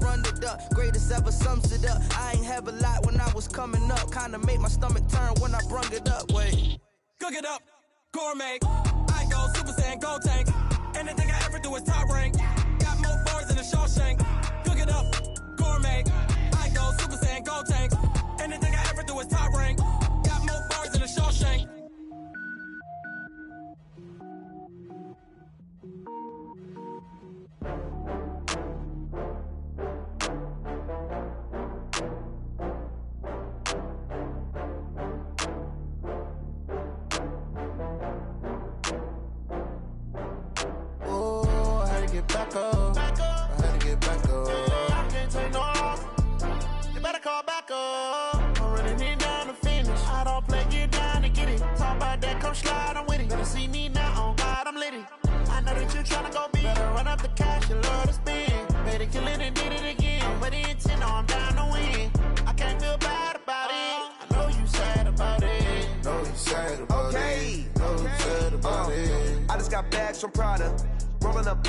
Greatest ever sums it up. I ain't have a lot when I was coming up. Kinda made my stomach turn when I brung it up. Wait. Cook it up, gourmet. I go Super Saiyan, go tank. Anything I ever do is top rank. Got more boys than a Shawshank. Cook it up, gourmet. I go Super Saiyan, go tank. Anything I ever do is top rank. Got more boys than a Shawshank. Back up. I had to get back up. I can't take no loss. kill it and did it again. But the intent, no, I'm down to win. I can't feel bad about it. I know you sad about it. Know you sad about it. Know you sad about it. I just got bags from Prada. Rolling up.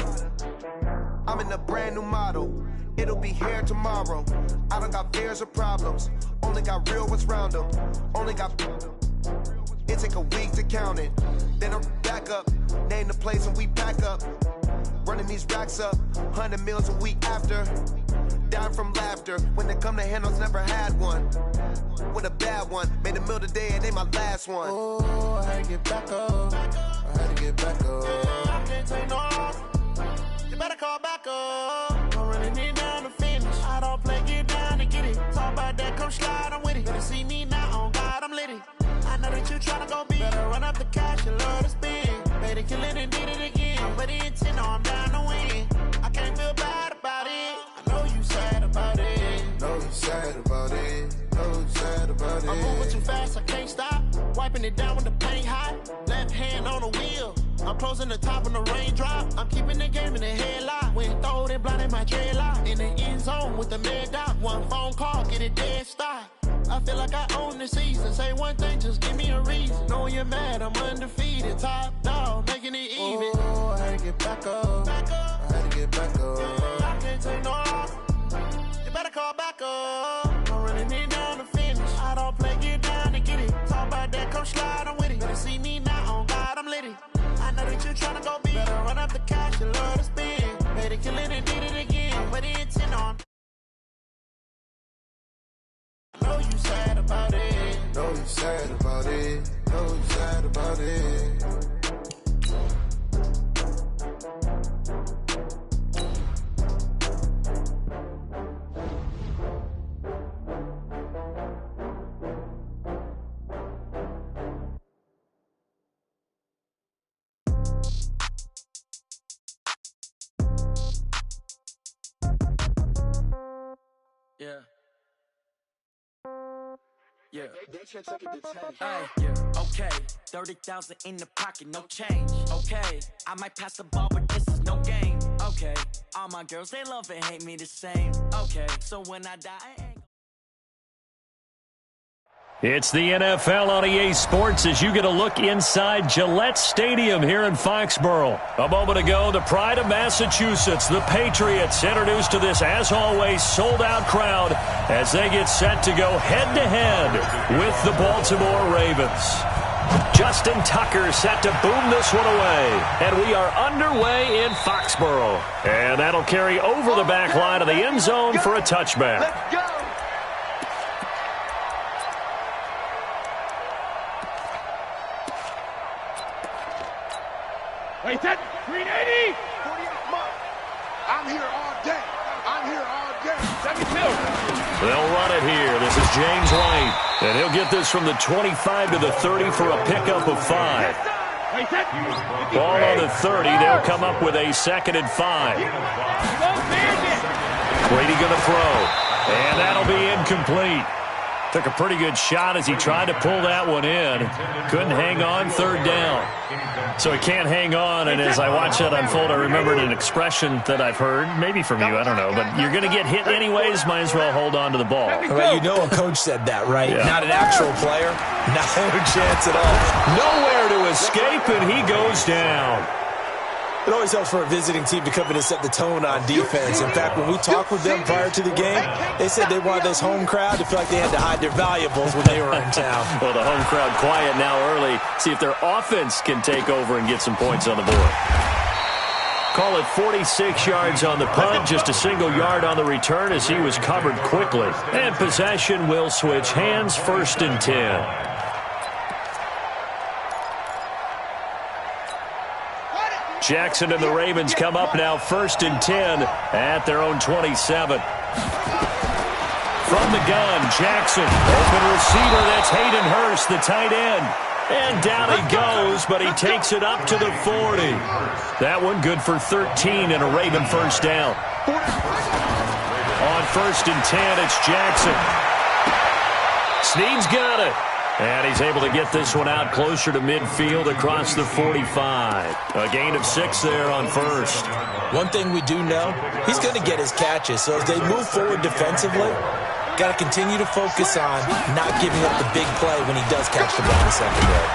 I'm in a brand new model. It'll be here tomorrow. I don't got fears or problems. Only got real ones round them. Only got. It take a week to count it. Then I'm back up. Name the place and we pack up. Running these racks up. 100 meals a week after. Down from laughter. When they come to handles, never had one. With a bad one. Made a meal today and they my last one. Oh, I had to get back up. I had to get back up. I can't take no off. You better call back up. I'm running it down to finish. I don't play, get down to get it. Talk about that, come slide, I'm with it. Better see me now, on God, I'm lit it. I know that you tryna go big. Better run up the cash, you love to spend. Better kill it and did it again. But the intent, no, I'm down to win. I can't feel bad about it. I know you sad about it. Know you sad about it. Know you sad about it. I'm moving too fast, I can't stop. Wiping it down with the paint hot. Left hand on the wheel. I'm closing the top when the raindrop. I'm keeping the game in the headlock. When throwed and blinded my dreadlock. In the end zone with the mad dot. One phone call, get it dead stop. I feel like I own the season. Say one thing, just give me a reason. Knowing you're mad, I'm undefeated. Top dog, making it even. Oh, I had to get back up. I had to get back up. I can't take no off. You better call back up. I'm running it down to finish. I don't play, get down to get it. Talk about that, come slide, I'm with it. Better see me now, on God, I'm lit it. I know that you tryna go big. Better run up the cash, you love to spend. Better kill it and did it again. But the intent on. I know you sad about it. Know you sad about it. Know you sad about it. Yeah. Yeah. Yeah. Okay. 30,000 in the pocket, no change. Okay. I might pass the ball, but this is no game. Okay. All my girls, they love and hate me the same. Okay. So when I die, I ain't. It's the NFL on EA Sports as you get a look inside Gillette Stadium here in Foxborough. A moment ago, the pride of Massachusetts, the Patriots, introduced to this, as always, sold-out crowd as they get set to go head-to-head with the Baltimore Ravens. Justin Tucker set to boom this one away, and we are underway in Foxborough. And that'll carry over the back line of the end zone for a touchback. Let's go. Wait, that 380! I'm here all day. I'm here all day. 72. They'll run it here. This is James White. And he'll get this from the 25 to the 30 for a pickup of 5. Ball on the 30. They'll come up with a 2nd and 5. Brady going to throw. And that'll be incomplete. Took a pretty good shot as he tried to pull that one in. Couldn't hang on, 3rd down. So he can't hang on, and as I watched that unfold, I remembered an expression that I've heard, maybe from you, I don't know, but you're going to get hit anyways, might as well hold on to the ball. Right, you know a coach said that, right? Yeah. Not an actual player. No chance at all. Nowhere to escape, and he goes down. It always helps for a visiting team to come in and set the tone on defense. In fact, when we talked with them prior to the game, they said they wanted this home crowd to feel like they had to hide their valuables when they were in town. Well, the home crowd quiet now early. See if their offense can take over and get some points on the board. Call it 46 yards on the punt, just a single yard on the return as he was covered quickly. And possession will switch hands, 1st and 10. Jackson and the Ravens come up now 1st and 10 at their own 27. From the gun, Jackson, open receiver, that's Hayden Hurst, the tight end. And down he goes, but he takes it up to the 40. That one good for 13 and a Raven 1st down. On 1st and 10, it's Jackson. Snead's got it. And he's able to get this one out closer to midfield across the 45. A gain of 6 there on first. One thing we do know, he's going to get his catches. So as they move forward defensively, got to continue to focus on not giving up the big play when he does catch the ball in the secondary.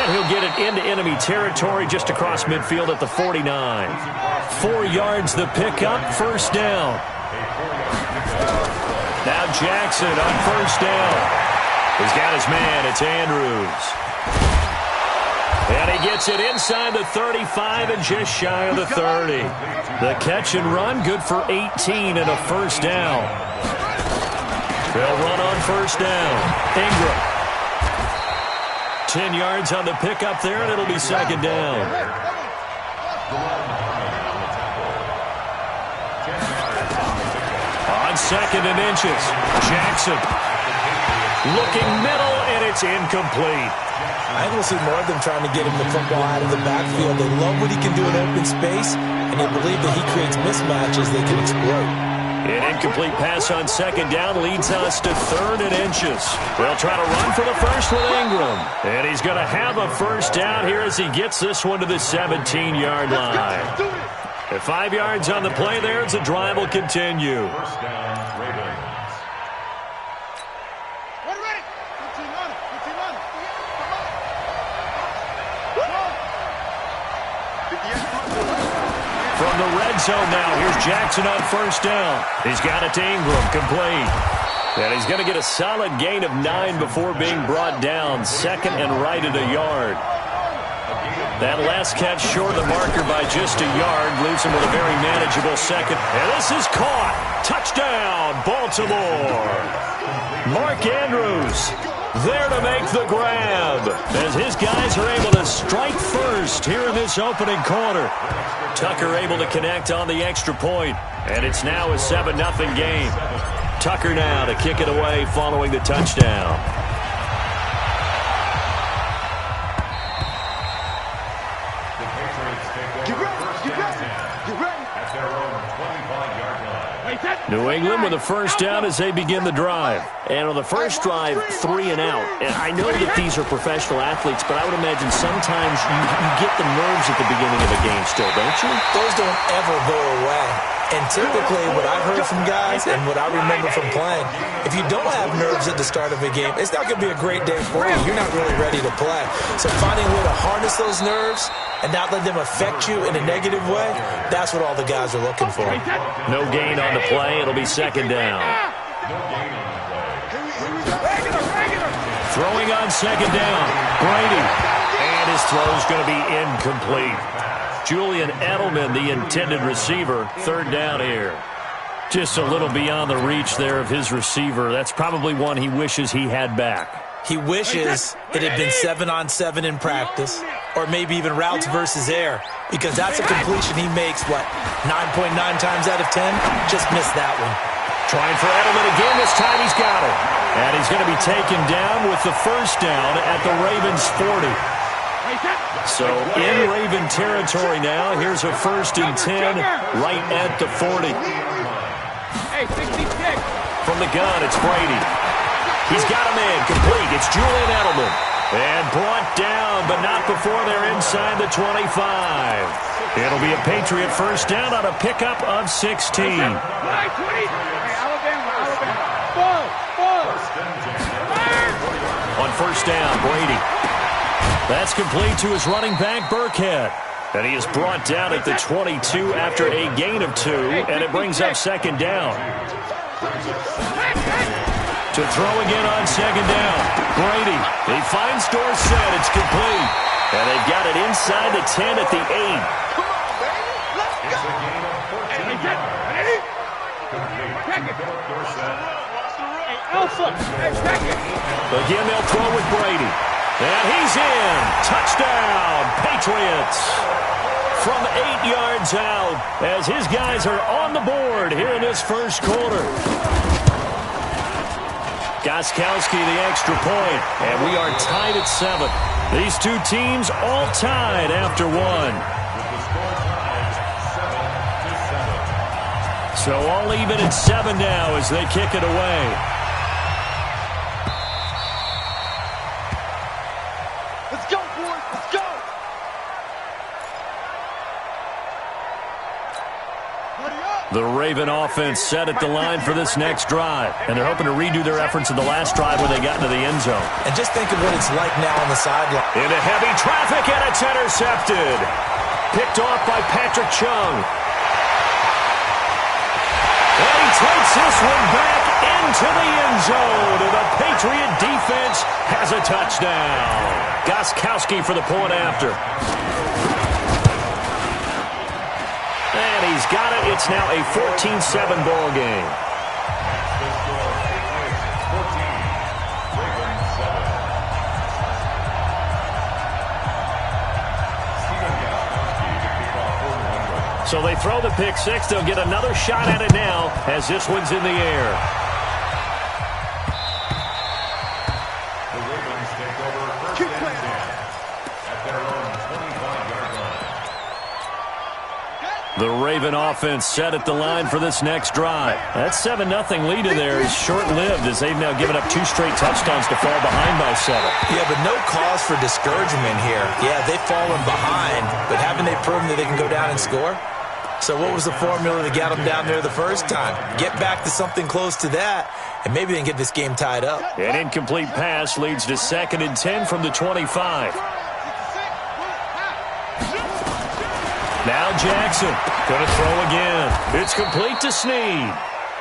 And he'll get it into enemy territory just across midfield at the 49. 4 yards the pickup, first down. Now Jackson on first down. He's got his man. It's Andrews. And he gets it inside the 35 and just shy of the 30. The catch and run, good for 18 and a first down. They'll run on first down. Ingram. 10 yards on the pickup there, and it'll be second down. On second and inches, Jackson. Looking middle, and it's incomplete. I think we'll see more of them trying to get him the football out of the backfield. They love what he can do in open space, and they believe that he creates mismatches they can exploit. An incomplete pass on second down leads us to third and inches. They'll try to run for the first with Ingram. And he's going to have a first down here as he gets this one to the 17-yard line. At 5 yards on the play there as the drive will continue. First down, Ravens. From the red zone now, here's Jackson on first down. He's got it to Ingram, complete. And he's going to get a solid gain of 9 before being brought down. Second and right at a yard. That last catch short of the marker by just a yard leaves him with a very manageable second. And this is caught. Touchdown, Baltimore. Mark Andrews there to make the grab as his guys are able to strike first here in this opening quarter. Tucker able to connect on the extra point, and it's now a 7-0 game. Tucker now to kick it away following the touchdown. The Patriots take over first and 10 at their own 25-yard line. New England with a first down as they begin the drive. And on the first drive, 3 and out. And I know that these are professional athletes, but I would imagine sometimes you get the nerves at the beginning of a game still, don't you? Those don't ever go away. And typically what I've heard from guys and what I remember from playing, if you don't have nerves at the start of a game, it's not going to be a great day for you. You're not really ready to play. So finding a way to harness those nerves and not let them affect you in a negative way, that's what all the guys are looking for. No gain on the play. It'll be second down. Throwing on second down. Brady. And his throw's going to be incomplete. Julian Edelman, the intended receiver. Third down here. Just a little beyond the reach there of his receiver. That's probably one he wishes he had back. He wishes it had been 7-on-7 in practice, or maybe even routes versus air, because that's a completion he makes, 9.9 times out of 10? Just missed that one. Trying for Edelman again. This time he's got it. And he's going to be taken down with the first down at the Ravens' 40. So in Raven territory now. Here's a first and 10 right at the 40. From the gun, it's Brady. He's got a man complete. It's Julian Edelman. And brought down, but not before they're inside the 25. It'll be a Patriot first down on a pickup of 16. On first down, Brady. That's complete to his running back, Burkhead. And he is brought down at the 22 after a gain of 2, and it brings up second down. To throw again on second down. Brady, he finds Dorsett. It's complete. And they've got it inside the 10 at the 8. It's a gain of 14 yards. Complete to Philip Dorsett. Again, they'll throw with Brady. And he's in. Touchdown, Patriots. From 8 yards out as his guys are on the board here in this first quarter. Gostkowski the extra point, and we are tied at 7. These two teams all tied after 1. So all even at 7 now as they kick it away. The Raven offense set at the line for this next drive, and they're hoping to redo their efforts in the last drive when they got into the end zone. And just think of what it's like now on the sideline. Into heavy traffic, and it's intercepted. Picked off by Patrick Chung. And he takes this one back into the end zone, and the Patriot defense has a touchdown. Gostkowski for the point after. And he's got it. It's now a 14-7 ball game. So they throw the pick six. They'll get another shot at it now as this one's in the air. The Ravens take over first and 10 at their own 25-yard line. The Raven offense set at the line for this next drive. That 7-0 lead in there is short-lived as they've now given up 2 straight touchdowns to fall behind by 7. Yeah, but no cause for discouragement here. Yeah, they've fallen behind, but haven't they proven that they can go down and score? So what was the formula to get them down there the first time? Get back to something close to that, and maybe they can get this game tied up. An incomplete pass leads to 2nd and 10 from the 25. Now Jackson going to throw again. It's complete to Snead.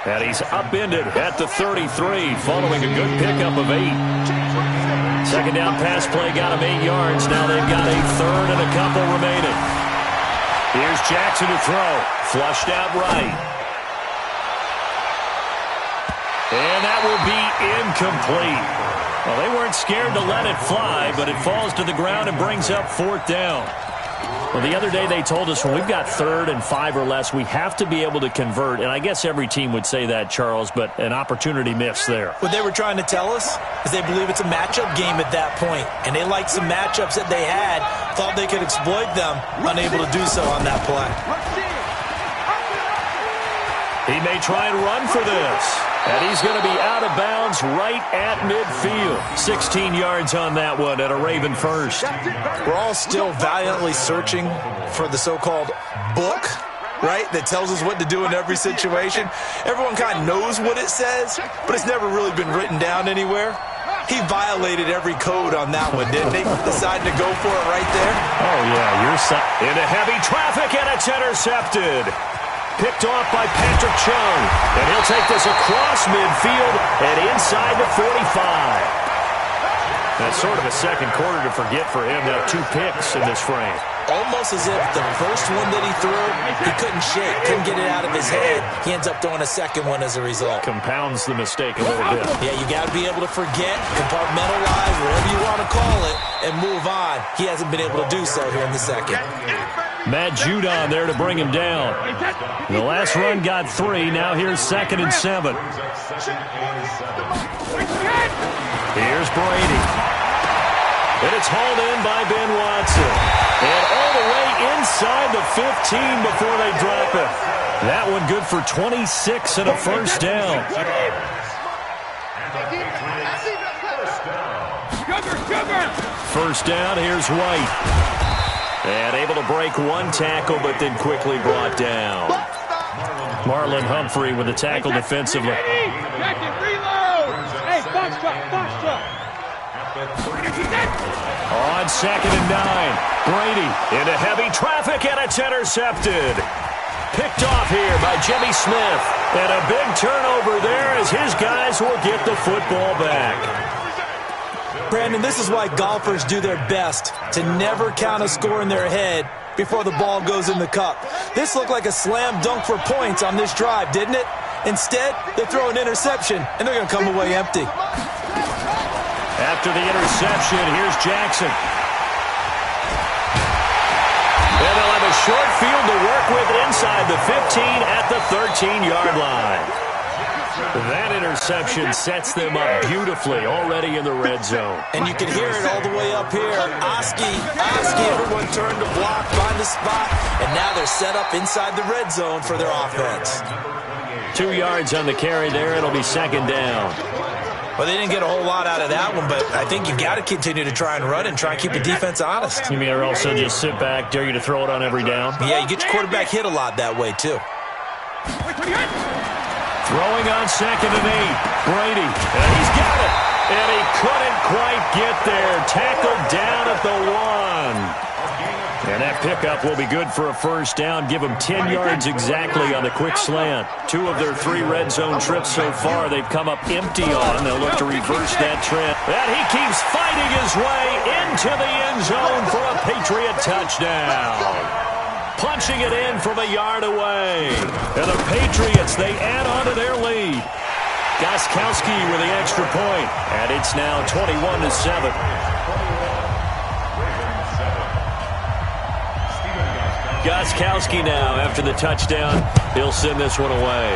And he's upended at the 33 following a good pickup of 8. Second down pass play got him 8 yards. Now they've got a third and a couple remaining. Here's Jackson to throw. Flushed out right. And that will be incomplete. Well, they weren't scared to let it fly, but it falls to the ground and brings up 4th down. Well, the other day they told us when we've got 3rd and 5 or less, we have to be able to convert. And I guess every team would say that, Charles, but an opportunity missed there. What they were trying to tell us is they believe it's a matchup game at that point. And they liked some matchups that they had, thought they could exploit them, unable to do so on that play. He may try and run for this. And he's going to be out of bounds right at midfield. 16 yards on that one at a Raven first. We're all still valiantly searching for the so-called book, right, that tells us what to do in every situation. Everyone kind of knows what it says, but it's never really been written down anywhere. He violated every code on that one, didn't he? Decided to go for it right there. Oh, yeah, you're into heavy traffic, and it's intercepted. Picked off by Patrick Chung. And he'll take this across midfield and inside the 45. That's sort of a second quarter to forget for him. Now 2 picks in this frame. Almost as if the first one that he threw, he couldn't shake, couldn't get it out of his head. He ends up throwing a second one as a result. Compounds the mistake a little bit. Yeah, you got to be able to forget, compartmentalize, whatever you want to call it, and move on. He hasn't been able to do so here in the second. Matt Judon there to bring him down. The last run got 3. Now here's 2nd and 7. Here's Brady. And it's hauled in by Ben Watson. And all the way inside the 15 before they drop it. That one good for 26 and a first down. First down, here's White. And able to break 1 tackle, but then quickly brought down. Marlon Humphrey with the tackle defensively. On 2nd and 9, Brady into heavy traffic, and it's intercepted. Picked off here by Jimmy Smith. And a big turnover there as his guys will get the football back. Brandon, this is why golfers do their best to never count a score in their head before the ball goes in the cup. This looked like a slam dunk for points on this drive, didn't it? Instead, they throw an interception, and they're going to come away empty. After the interception, here's Jackson. And they'll have a short field to work with inside the 15 at the 13-yard line. That interception sets them up beautifully already in the red zone. And you can hear it all the way up here. Oski, everyone turned to block, find the spot, and now they're set up inside the red zone for their offense. 2 yards on the carry there. It'll be 2nd down. Well, they didn't get a whole lot out of that one, but I think you've got to continue to try and run and try and keep the defense honest. You mean or also just sit back, dare you to throw it on every down? Yeah, you get your quarterback hit a lot that way, too. Throwing on 2nd and 8. Brady, and he's got it. And he couldn't quite get there. Tackled down at the 1. And that pickup will be good for a first down. Give them 10 yards exactly on the quick slant. 2 of their 3 red zone trips so far they've come up empty on. They'll look to reverse that trend. And he keeps fighting his way into the end zone for a Patriot touchdown. Punching it in from a yard away. And the Patriots, they add on to their lead. Gostkowski with the extra point. And it's now 21-7. Gostkowski now after the touchdown. He'll send this one away.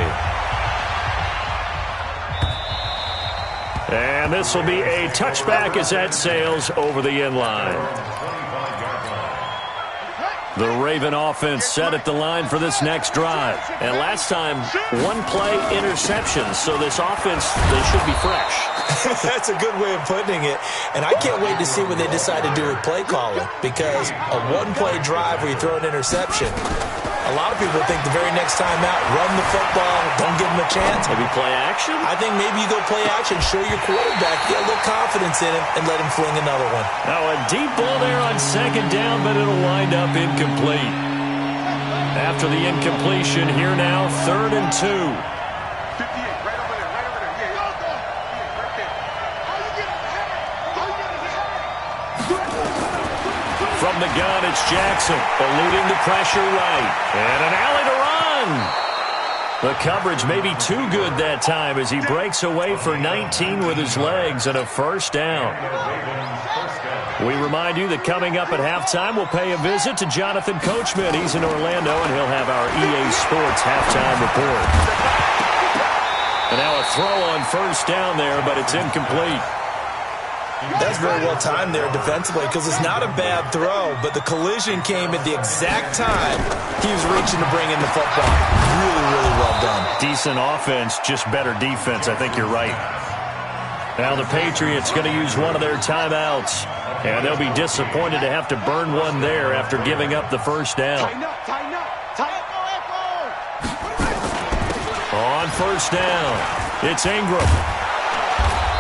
And this will be a touchback as that sails over the end line. The Raven offense set at the line for this next drive. And last time, 1-play interception. So this offense, they should be fresh. That's a good way of putting it. And I can't wait to see what they decide to do with play calling. Because a 1-play drive where you throw an interception, a lot of people think the very next time out, run the football, don't give them a chance. Maybe play action? I think maybe you go play action, show your quarterback, get a little confidence in him, and let him fling another one. Now a deep ball there on 2nd down, but it'll wind up incomplete. After the incompletion, here now, 3rd and 2. 58, right over there, right over there. Yeah, right there. From the gun, it's Jackson, eluding the pressure right. And an alley to run. The coverage may be too good that time as he breaks away for 19 with his legs and a first down. We remind you that coming up at halftime, we'll pay a visit to Jonathan Coachman. He's in Orlando, and he'll have our EA Sports halftime report. And now a throw on first down there, but it's incomplete. That's very well timed there defensively because it's not a bad throw, but the collision came at the exact time he was reaching to bring in the football. Really, really well done. Decent offense, just better defense. I think you're right. Now the Patriots going to use one of their timeouts, and they'll be disappointed to have to burn one there after giving up the first down. On first down, it's Ingram.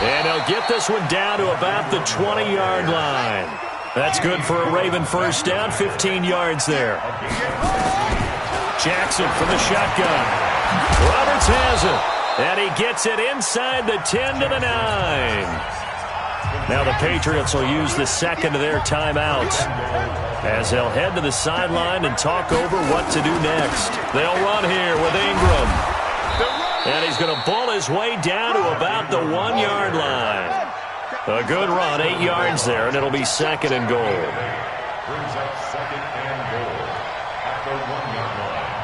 And they'll get this one down to about the 20-yard line. That's good for a Raven first down, 15 yards there. Jackson from the shotgun. Roberts has it. And he gets it inside the 10 to the 9. Now the Patriots will use the second of their timeouts as they'll head to the sideline and talk over what to do next. They'll run here with Ingram. And he's going to ball his way down to about the 1-yard line. A good run, 8 yards there, and it'll be 2nd and goal. Brings up 2nd and goal at the 1-yard line.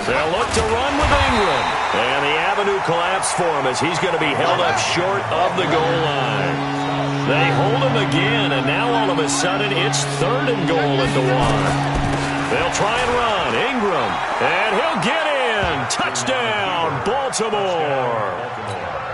They'll look to run with Ingram. And the avenue collapsed for him as he's going to be held up short of the goal line. They hold him again, and now all of a sudden it's 3rd and goal at the 1. They'll try and run. Ingram. And he'll get in. Touchdown, Baltimore.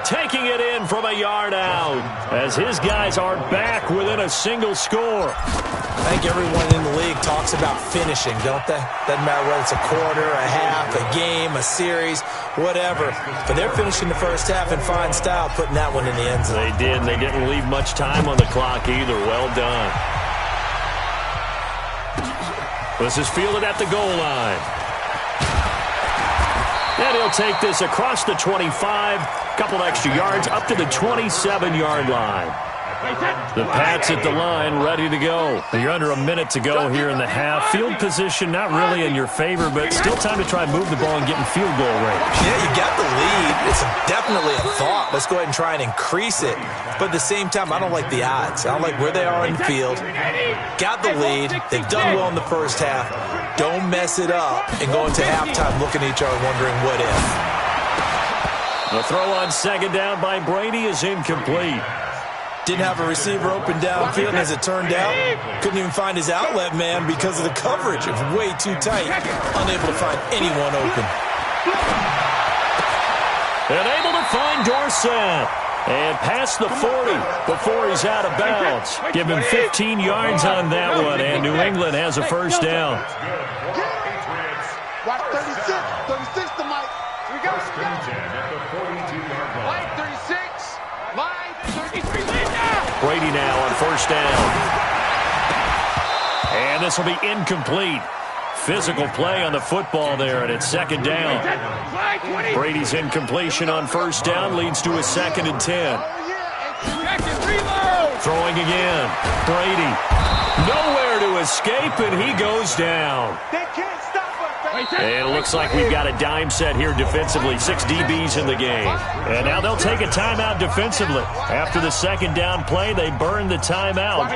Taking it in from a yard out as his guys are back within a single score. I think everyone in the league talks about finishing, don't they? Doesn't matter whether it's a quarter, a half, a game, a series, whatever. But they're finishing the first half in fine style, putting that one in the end zone. They did, and they didn't leave much time on the clock either. Well done. This is fielded at the goal line. And he'll take this across the 25, couple extra yards, up to the 27-yard line. The Pats at the line, ready to go. You're under a minute to go here in the half. Field position not really in your favor, but still time to try and move the ball and get in field goal range. Yeah, you got the lead. It's definitely a thought. Let's go ahead and try and increase it. But at the same time, I don't like the odds. I don't like where they are in the field. Got the lead. They've done well in the first half. Don't mess it up and go into halftime looking at each other wondering what if. The throw on 2nd down by Brady is incomplete. Didn't have a receiver open downfield, and as it turned out, couldn't even find his outlet man because of the coverage. It was way too tight, unable to find anyone open. And able to find Dorsett. And past the 40 before he's out of bounds. Give him 15 yards on that one, and New England has a first down. Watch 36. 36 to Mike. We go. First and 10 at the 42-yard line. Line 36. Line 33. Linda! Brady now on first down. And this will be incomplete. Physical play on the football there, and it's second down. Brady's incompletion on first down leads to a 2nd and 10. Throwing again. Brady. Nowhere to escape, and he goes down. They can't stop us. And it looks like we've got a dime set here defensively. 6 DBs in the game. And now they'll take a timeout defensively. After the second down play, they burn the timeout,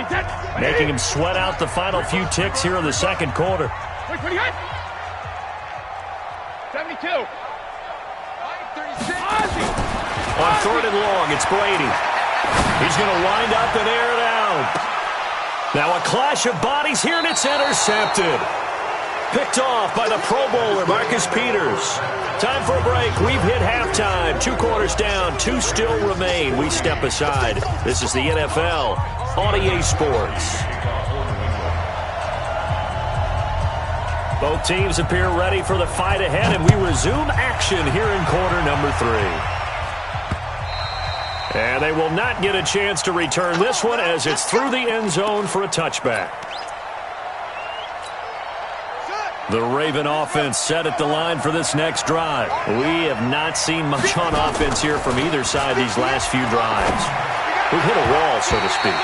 making him sweat out the final few ticks here in the second quarter. 72. On 3rd and long, it's Brady. He's going to wind up and air it out. Now a clash of bodies here, and it's intercepted. Picked off by the Pro Bowler, Marcus Peters. Time for a break. We've hit halftime. 2 quarters down, 2 still remain. We step aside. This is the NFL on EA Sports. Both teams appear ready for the fight ahead, and we resume action here in quarter number 3. And they will not get a chance to return this one as it's through the end zone for a touchback. The Raven offense set at the line for this next drive. We have not seen much on offense here from either side these last few drives. We've hit a wall, so to speak.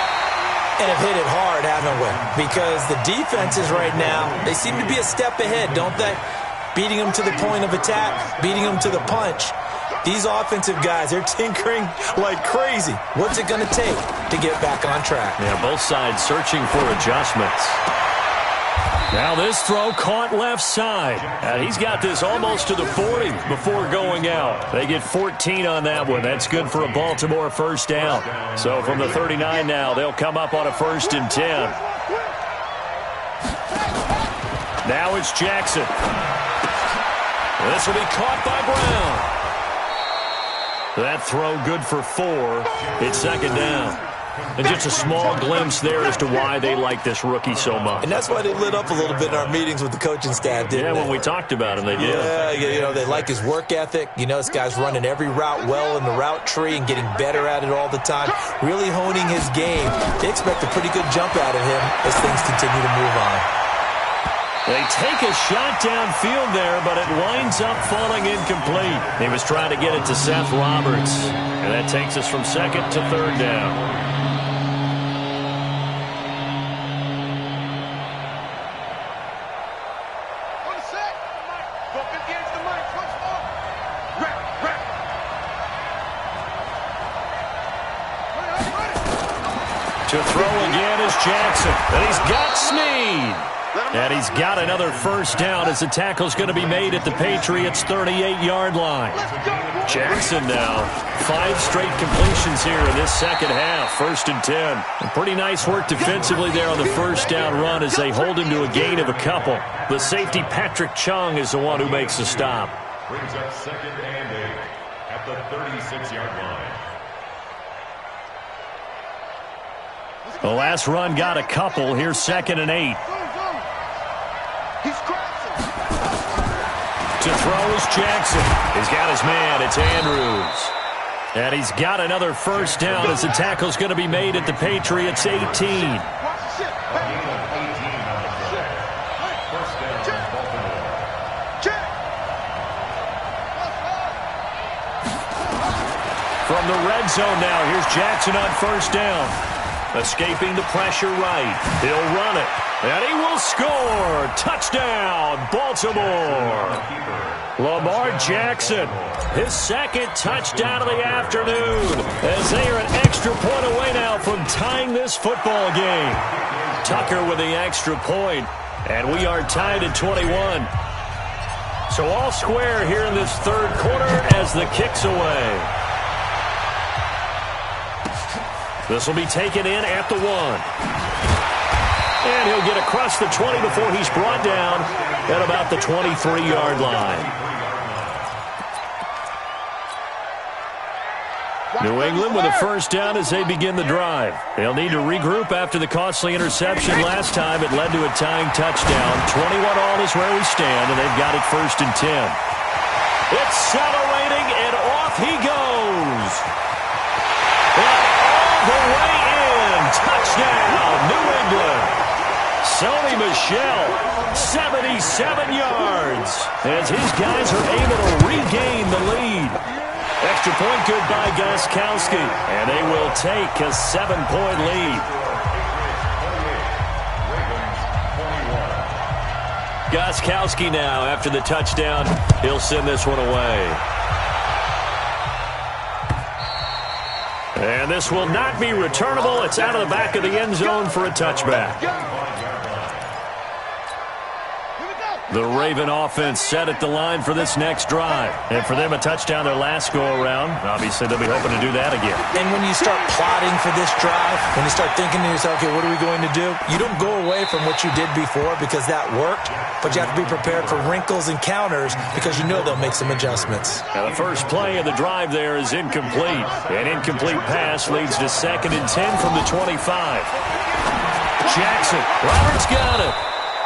And have hit it hard, haven't we? Because the defenses right now, they seem to be a step ahead, don't they? Beating them to the point of attack, beating them to the punch. These offensive guys, they're tinkering like crazy. What's it going to take to get back on track? Yeah, both sides searching for adjustments. Now this throw caught left side. And he's got this almost to the 40 before going out. They get 14 on that one. That's good for a Baltimore first down. So from the 39 now, they'll come up on a 1st and 10. Now it's Jackson. This will be caught by Brown. That throw good for 4. It's second down. And just a small glimpse there as to why they like this rookie so much. And that's why they lit up a little bit in our meetings with the coaching staff, didn't they? Yeah, when we talked about him, they did. Yeah, you know, they like his work ethic. You know, this guy's running every route well in the route tree and getting better at it all the time, really honing his game. They expect a pretty good jump out of him as things continue to move on. They take a shot downfield there, but it winds up falling incomplete. He was trying to get it to Seth Roberts. And that takes us from 2nd to 3rd down. To throw again is Jackson. And he's got Snead. And he's got another first down as the tackle's going to be made at the Patriots' 38-yard line. Jackson now. 5 straight completions here in this second half. 1st and 10. And pretty nice work defensively there on the first down run as they hold him to a gain of a couple. The safety, Patrick Chung, is the one who makes the stop. Brings up 2nd and 8 at the 36-yard line. The last run got a couple. Here's 2nd and 8. To throw is Jackson. He's got his man. It's Andrews. And he's got another first down as the tackle's going to be made at the Patriots' 18. From the red zone now, here's Jackson on first down. Escaping the pressure right. He'll run it. And he will score. Touchdown, Baltimore. Lamar Jackson, his 2nd touchdown of the afternoon, as they are an extra point away now from tying this football game. Tucker with the extra point, and we are tied at 21. So all square here in this 3rd quarter as the kick's away. This will be taken in at the 1. And he'll get across the 20 before he's brought down at about the 23-yard line. New England with a first down as they begin the drive. They'll need to regroup after the costly interception last time. It led to a tying touchdown. 21-all is where we stand, and they've got it 1st and 10. Accelerating, and off he goes. And all the way in. Touchdown, New England. Sony Michel, 77 yards, as his guys are able to regain the lead. Extra point good by Gostkowski, and they will take a 7-point lead. Gostkowski now, after the touchdown, he'll send this one away. And this will not be returnable. It's out of the back of the end zone for a touchback. The Raven offense set at the line for this next drive. And for them, a touchdown their last go-around. Obviously, they'll be hoping to do that again. And when you start plotting for this drive, when you start thinking to yourself, okay, what are we going to do? You don't go away from what you did before because that worked, but you have to be prepared for wrinkles and counters because you know they'll make some adjustments. Now the first play of the drive there is incomplete. An incomplete pass leads to 2nd and 10 from the 25. Jackson, Roberts got it.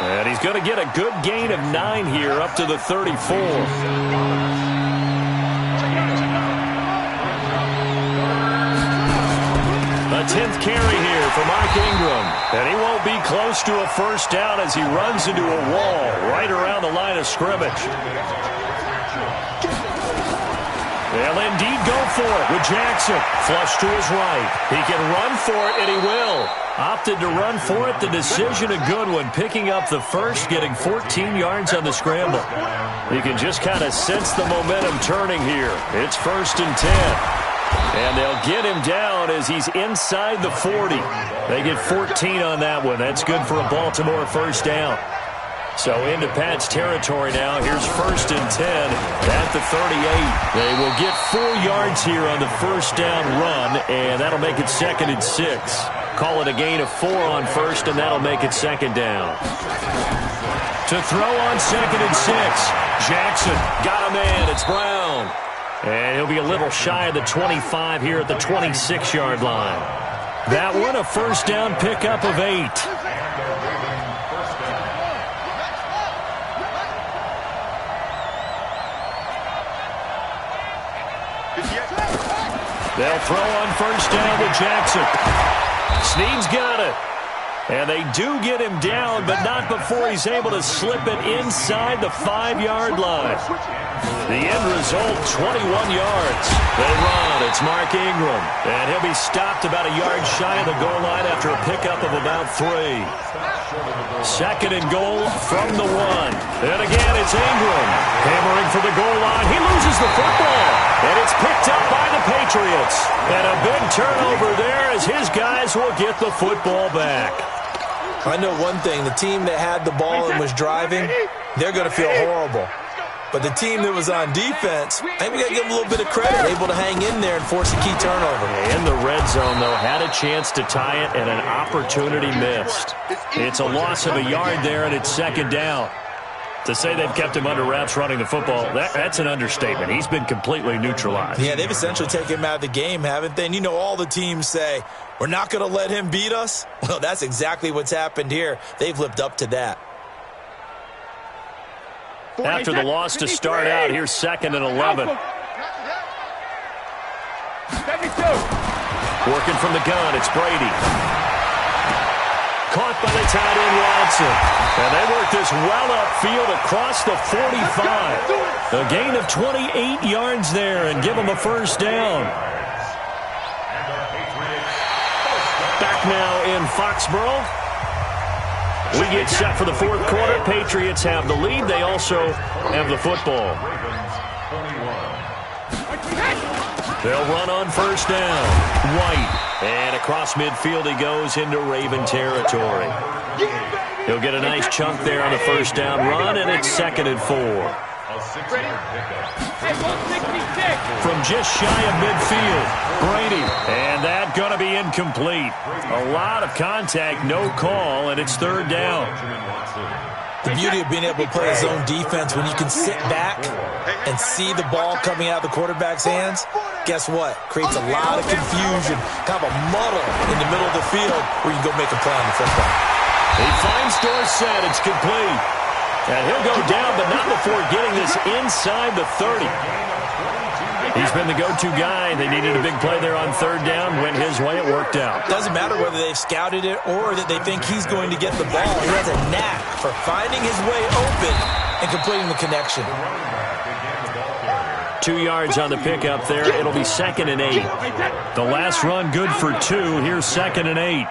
And he's going to get a good gain of 9 here up to the 34. A 10th carry here for Mark Ingram. And he won't be close to a first down as he runs into a wall right around the line of scrimmage. They'll indeed go for it with Jackson. Flush to his right. He can run for it, and he will. Opted to run for it. The decision a good one. Picking up the first, getting 14 yards on the scramble. You can just kind of sense the momentum turning here. It's 1st and 10. And they'll get him down as he's inside the 40. They get 14 on that one. That's good for a Baltimore first down. So into Pat's territory now. Here's 1st and 10 at the 38. They will get 4 yards here on the first down run, and that'll make it 2nd and 6. Call it a gain of 4 on first, and that'll make it 2nd down. To throw on 2nd and 6. Jackson got a man. It's Brown. And he'll be a little shy of the 25 here at the 26-yard line. That one a first down pickup of 8. They'll throw on first down to Jackson. Snead's got it. And they do get him down, but not before he's able to slip it inside the 5-yard line. The end result, 21 yards. They run. It's Mark Ingram. And he'll be stopped about a yard shy of the goal line after a pickup of about 3. 2nd and goal from the 1. And again, it's Ingram. Hammering for the goal line. He loses the football. And it's picked up by the Patriots. And a big turnover there as his guys will get the football back. I know one thing. The team that had the ball and was driving, they're going to feel horrible. But the team that was on defense, I think we got to give them a little bit of credit. Able to hang in there and force a key turnover. In the red zone, though, had a chance to tie it and an opportunity missed. It's a loss of a yard there, and it's 2nd down. To say they've kept him under wraps running the football, that's an understatement. He's been completely neutralized. Yeah, they've essentially taken him out of the game, haven't they? And you know all the teams say, we're not going to let him beat us. Well, that's exactly what's happened here. They've lived up to that. After the loss to start out, here's 2nd and 11. Working from the gun, it's Brady. Caught by the tight end, Watson. And they work this well upfield across the 45. A gain of 28 yards there and give them a first down. Back now in Foxborough. We get set for the 4th quarter. Patriots have the lead. They also have the football. They'll run on first down. White. And across midfield he goes into Raven territory. He'll get a nice chunk there on the first down run, and it's 2nd and 4. From just shy of midfield, Brady. And that going to be incomplete. A lot of contact, no call, and it's 3rd down. The beauty of being able to play his own defense when you can sit back and see the ball coming out of the quarterback's hands, guess what? Creates a lot of confusion, kind of a muddle in the middle of the field where you can go make a play on the football. He finds Dorsett. It's complete. And he'll go down, but not before getting this inside the 30. He's been the go-to guy. They needed a big play there on third down. Went his way. It worked out. Doesn't matter whether they've scouted it or that they think he's going to get the ball. He has a knack for finding his way open and completing the connection. 2 yards on the pickup there. It'll be 2nd and 8. The last run good for 2. Here's 2nd and 8.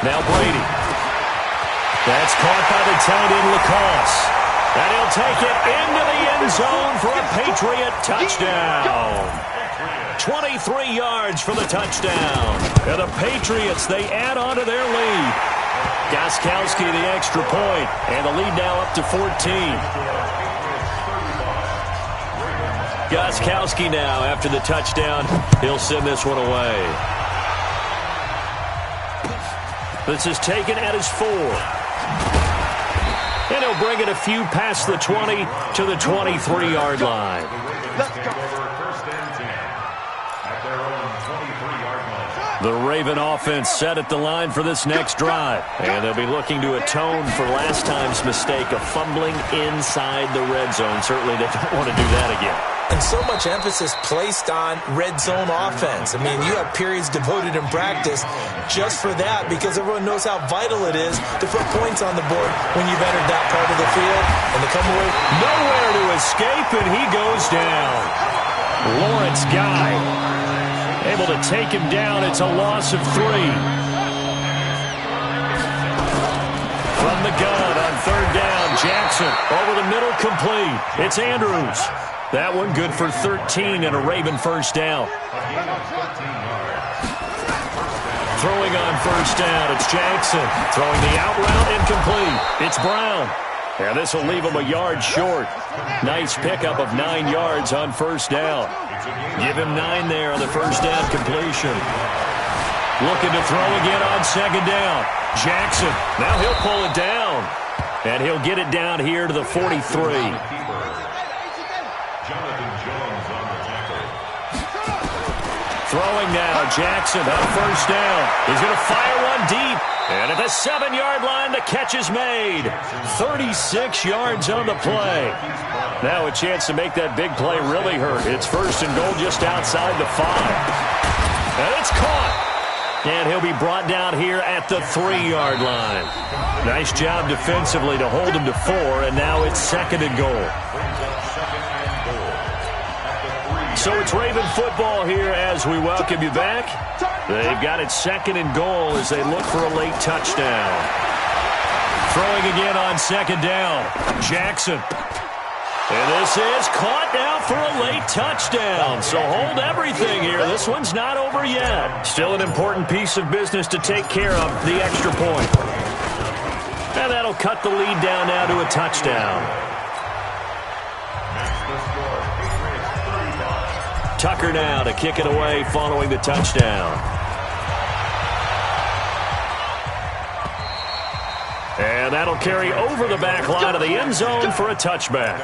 Now Brady. That's caught by the tight end Lacoste. And he'll take it into the end zone for a Patriot touchdown. 23 yards for the touchdown. And the Patriots, they add on to their lead. Gostkowski the extra point. And the lead now up to 14. Gostkowski now after the touchdown. He'll send this one away. This is taken at his 4. And he'll bring it a few past the 20 to the 23-yard line. The Raven offense set at the line for this next drive. And they'll be looking to atone for last time's mistake of fumbling inside the red zone. Certainly they don't want to do that again. And so much emphasis placed on red zone offense. I mean, you have periods devoted in practice just for that because everyone knows how vital it is to put points on the board when you've entered that part of the field. And to come away nowhere to escape, and he goes down. Lawrence Guy able to take him down. It's a loss of 3. From the gun on third down, Jackson over the middle, complete. It's Andrews. That one good for 13 and a Raven first down. Throwing on first down, it's Jackson. Throwing the out route, incomplete. It's Brown. And this will leave him a yard short. Nice pickup of 9 yards on first down. Give him 9 there on the first down completion. Looking to throw again on second down. Jackson, now he'll pull it down. And he'll get it down here to the 43. Throwing now, Jackson on first down. He's going to fire one deep. And at the 7-yard line, the catch is made. 36 yards on the play. Now a chance to make that big play really hurt. It's first and goal just outside the 5. And it's caught. And he'll be brought down here at the 3-yard line. Nice job defensively to hold him to 4, and now it's 2nd and goal. So it's Raven football here as we welcome you back. They've got it 2nd and goal as they look for a late touchdown. Throwing again on second down. Jackson. And this is caught now for a late touchdown. So hold everything here. This one's not over yet. Still an important piece of business to take care of, the extra point. And that'll cut the lead down now to a touchdown. Tucker now to kick it away following the touchdown. And that'll carry over the back line of the end zone for a touchback.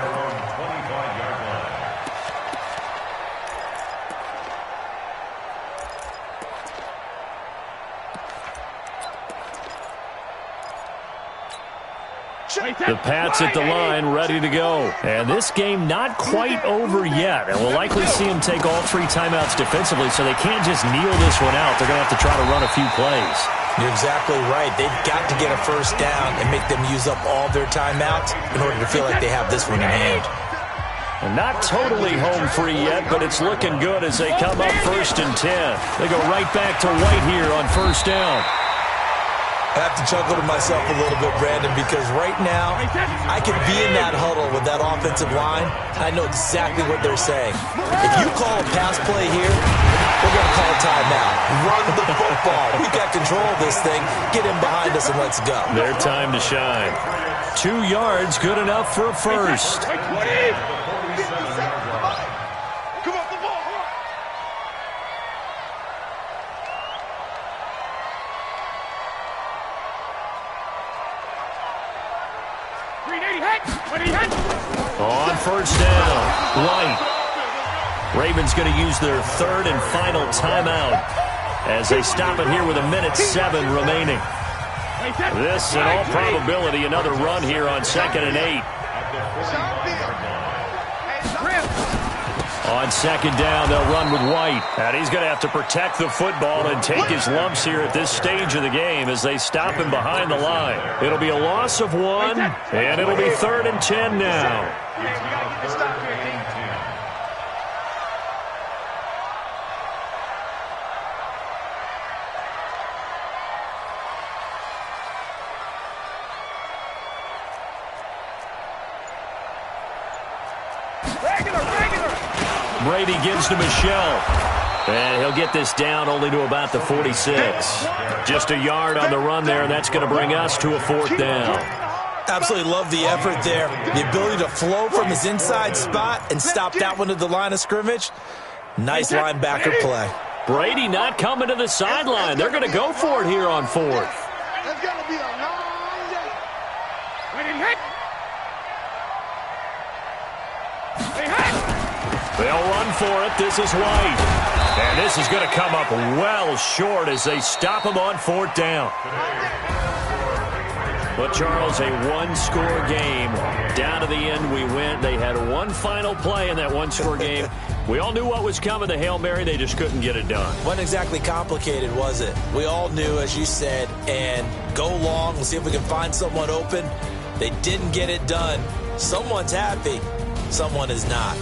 The Pats at the line, ready to go. And this game not quite over yet. And we'll likely see them take all 3 timeouts defensively, so they can't just kneel this one out. They're going to have to try to run a few plays. You're exactly right. They've got to get a first down and make them use up all their timeouts in order to feel like they have this one in hand. And not totally home free yet, but it's looking good as they come up 1st and 10. They go right back to White here on first down. I have to chuckle to myself a little bit, Brandon, because right now I could be in that huddle with that offensive line. I know exactly what they're saying. If you call a pass play here, we're going to call a timeout. Run the football. We've got control of this thing. Get in behind us and let's go. Their time to shine. 2 yards, good enough for a first. On first down, White. Ravens going to use their third and final timeout as they stop it here with 1:07 remaining. This, in all probability, another run here on 2nd and 8. On 2nd down, they'll run with White. And he's going to have to protect the football and take his lumps here at this stage of the game as they stop him behind the line. It'll be a loss of 1, and it'll be 3rd and 10 now. Brady gives to Michelle. And he'll get this down only to about the 46. Just a yard on the run there, and that's going to bring us to a 4th down. Absolutely love the effort there. The ability to flow from his inside spot and stop that one to the line of scrimmage. Nice linebacker play. Brady not coming to the sideline. They're going to go for it here on 4th. It's going to be a long day. They'll run for it. This is White. And this is going to come up well short as they stop him on 4th down. But, Charles, a one-score game. Down to the end we went. They had one final play in that one-score game. We all knew what was coming, the Hail Mary. They just couldn't get it done. Wasn't exactly complicated, was it? We all knew, as you said, and go long. We'll see if we can find someone open. They didn't get it done. Someone's happy. Someone is not.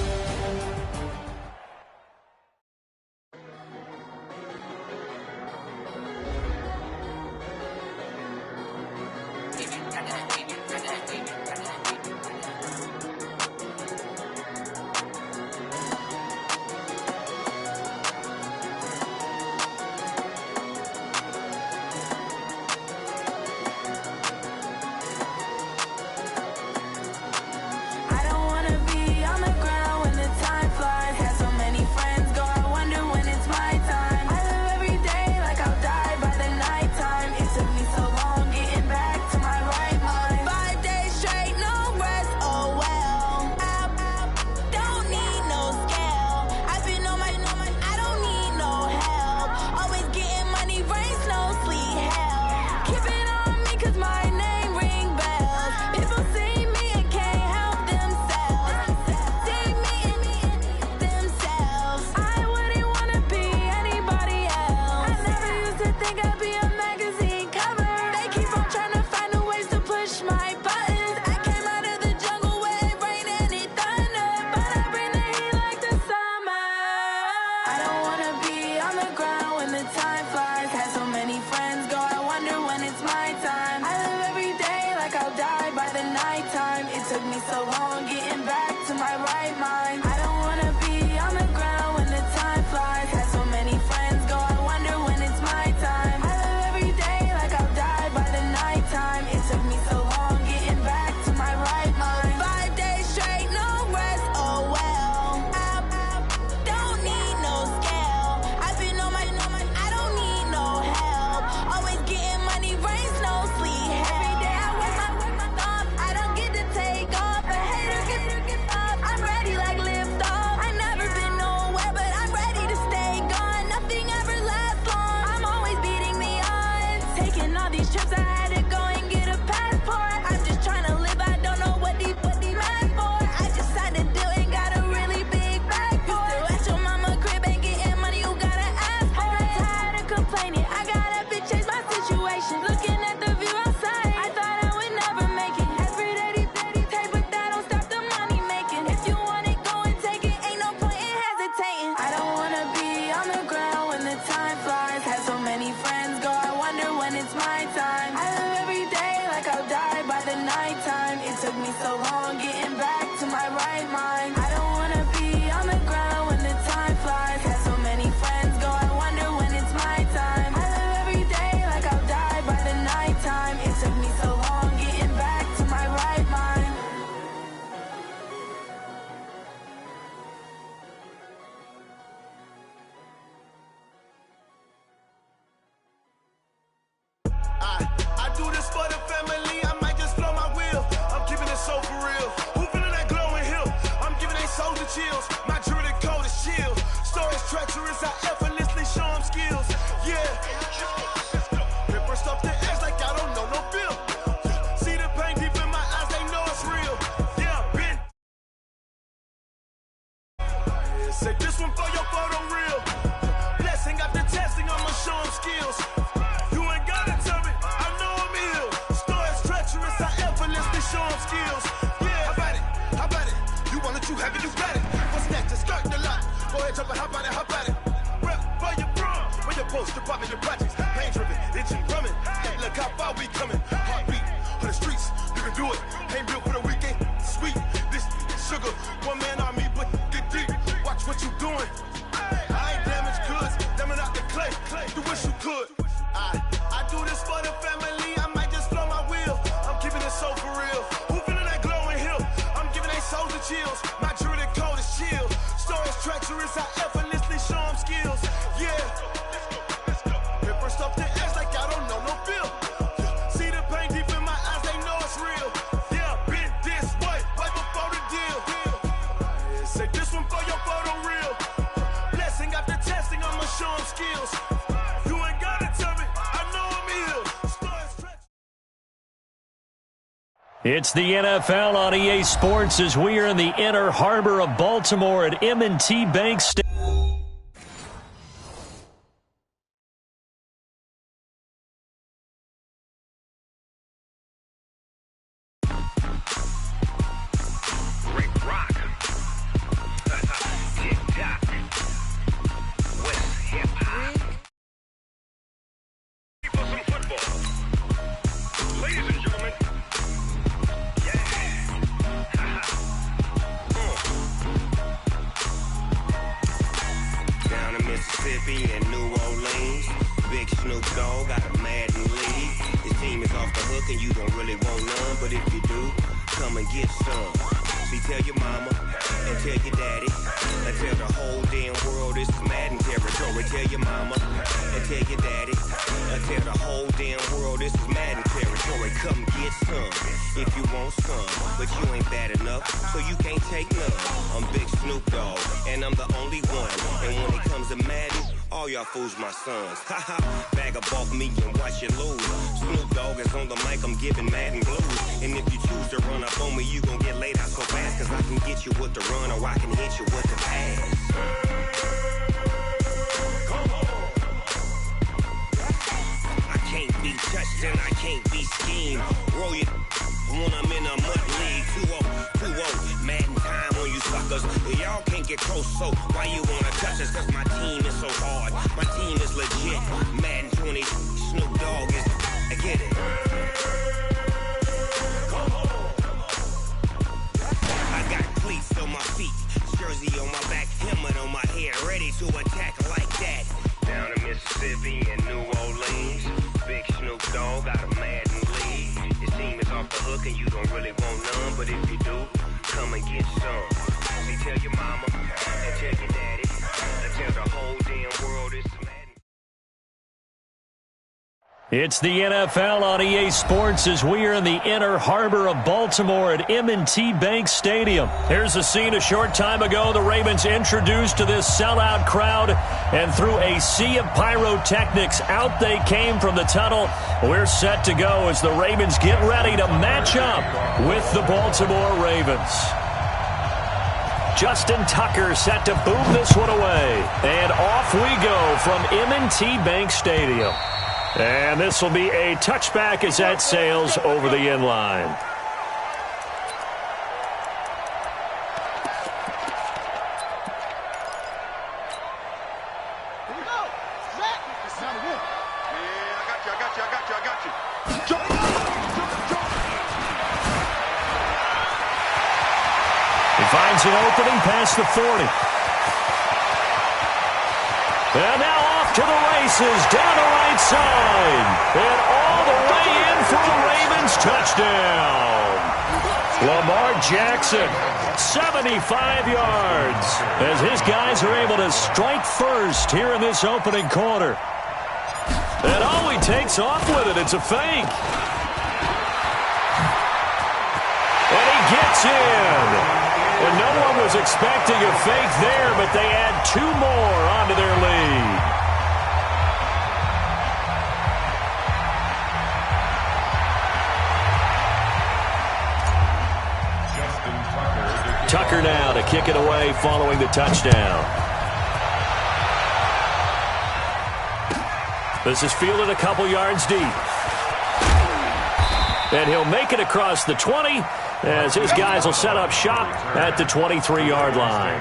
I do this for the family, I might just blow my wheel. I'm keeping it so for real. one for your photo reel. Blessing after testing, I'ma show them skills. You ain't gotta tell me, I know I'm ill. Stories treacherous, I effortlessly show them skills. Yeah, how about it? How about it? You want it, you have it, you got it. What's next? Just start the lot. Go ahead, jump it, how about it? How about it? Rep for your bro, for your poster, popping your projects. Pain driven, itching, drumming. Hey, look how far we coming. Heartbeat on the streets, you can do it. Ain't built for the weekend. Sweet, this sugar, one man army, but get deep. Watch what you doing. I ain't damaged goods, damn it out the clay. You wish you could. I do this for the family. I might just blow my wheel. I'm keeping it so for real. Who feeling that glowing hill? I'm giving they souls the chills. My jewelry cold is chill. Stories treacherous, I effortlessly show them skills. Yeah. Paper stuff the edge like I don't know no feel. See the pain deep in my eyes, they know it's real. Yeah, been this way, way before the deal. Say this one for your photo reel. Blessing after testing, I'ma show them skills. You ain't gotta tell me, I know I'm ill. Stories treacherous. It's the NFL on EA Sports as we are in the inner harbor of Baltimore at M&T Bank Stadium. Rick Rock. Tick-tock. West hip-hop. For some football. Ladies and gentlemen. Down in Mississippi and New Orleans, Big Snoop Dogg got a Madden lead. His team is off the hook and you don't really want none, but if you do, come and get some. See, tell your mama and tell your daddy and tell the whole damn world this is Madden territory. Tell your mama and tell your daddy and tell the whole damn world this is Madden territory. Come get some if you want some, but you ain't bad enough, so you can't take none. I'm Big Snoop Dogg and I'm the only one, and when it comes to Madden, all y'all fools my sons. Haha, bag of off me and watch you lose. Snoop Dogg is on the mic, I'm giving Madden blues. And if you choose to run up on me, you gon' get laid out so fast, cause I can get you with the run or I can hit you with the pass. I can't be touched and I can't be schemed. Roll you when I'm in a mud league. 2-0, Madden time on you suckers. Y'all can't get close, so why you wanna touch us? Cause my team is so hard, my team is legit. Madden 20, Snoop Dogg is, I get it. I got cleats on my feet, jersey on my back, helmet on my head, ready to attack like that. Down in Mississippi and New Orleans, Big Snoop Dogg got a Madden lead. His team is off the hook and you don't really want none, but if you do, come and get some. See, tell your mama and tell your daddy and tell the whole damn world it's Madden. It's the NFL on EA Sports as we are in the inner harbor of Baltimore at M&T Bank Stadium. Here's a scene a short time ago. The Ravens introduced to this sellout crowd, and through a sea of pyrotechnics, out they came from the tunnel. We're set to go as the Ravens get ready to match up with the Baltimore Ravens. Justin Tucker set to boom this one away. And off we go from M&T Bank Stadium. And this will be a touchback as that sails over the end line. Here we go. Zach. It's time to win. Yeah, I got you. Jump. He finds an opening past the 40. And now off to the races, down the right side. And all the way in for the Ravens touchdown. Lamar Jackson, 75 yards, as his guys are able to strike first here in this opening quarter. And all he takes off with it, it's a fake. And he gets in. And no one was expecting a fake there, but they add two more onto their lead. Tucker now to kick it away following the touchdown. This is fielded a couple yards deep. And he'll make it across the 20 as his guys will set up shop at the 23-yard line.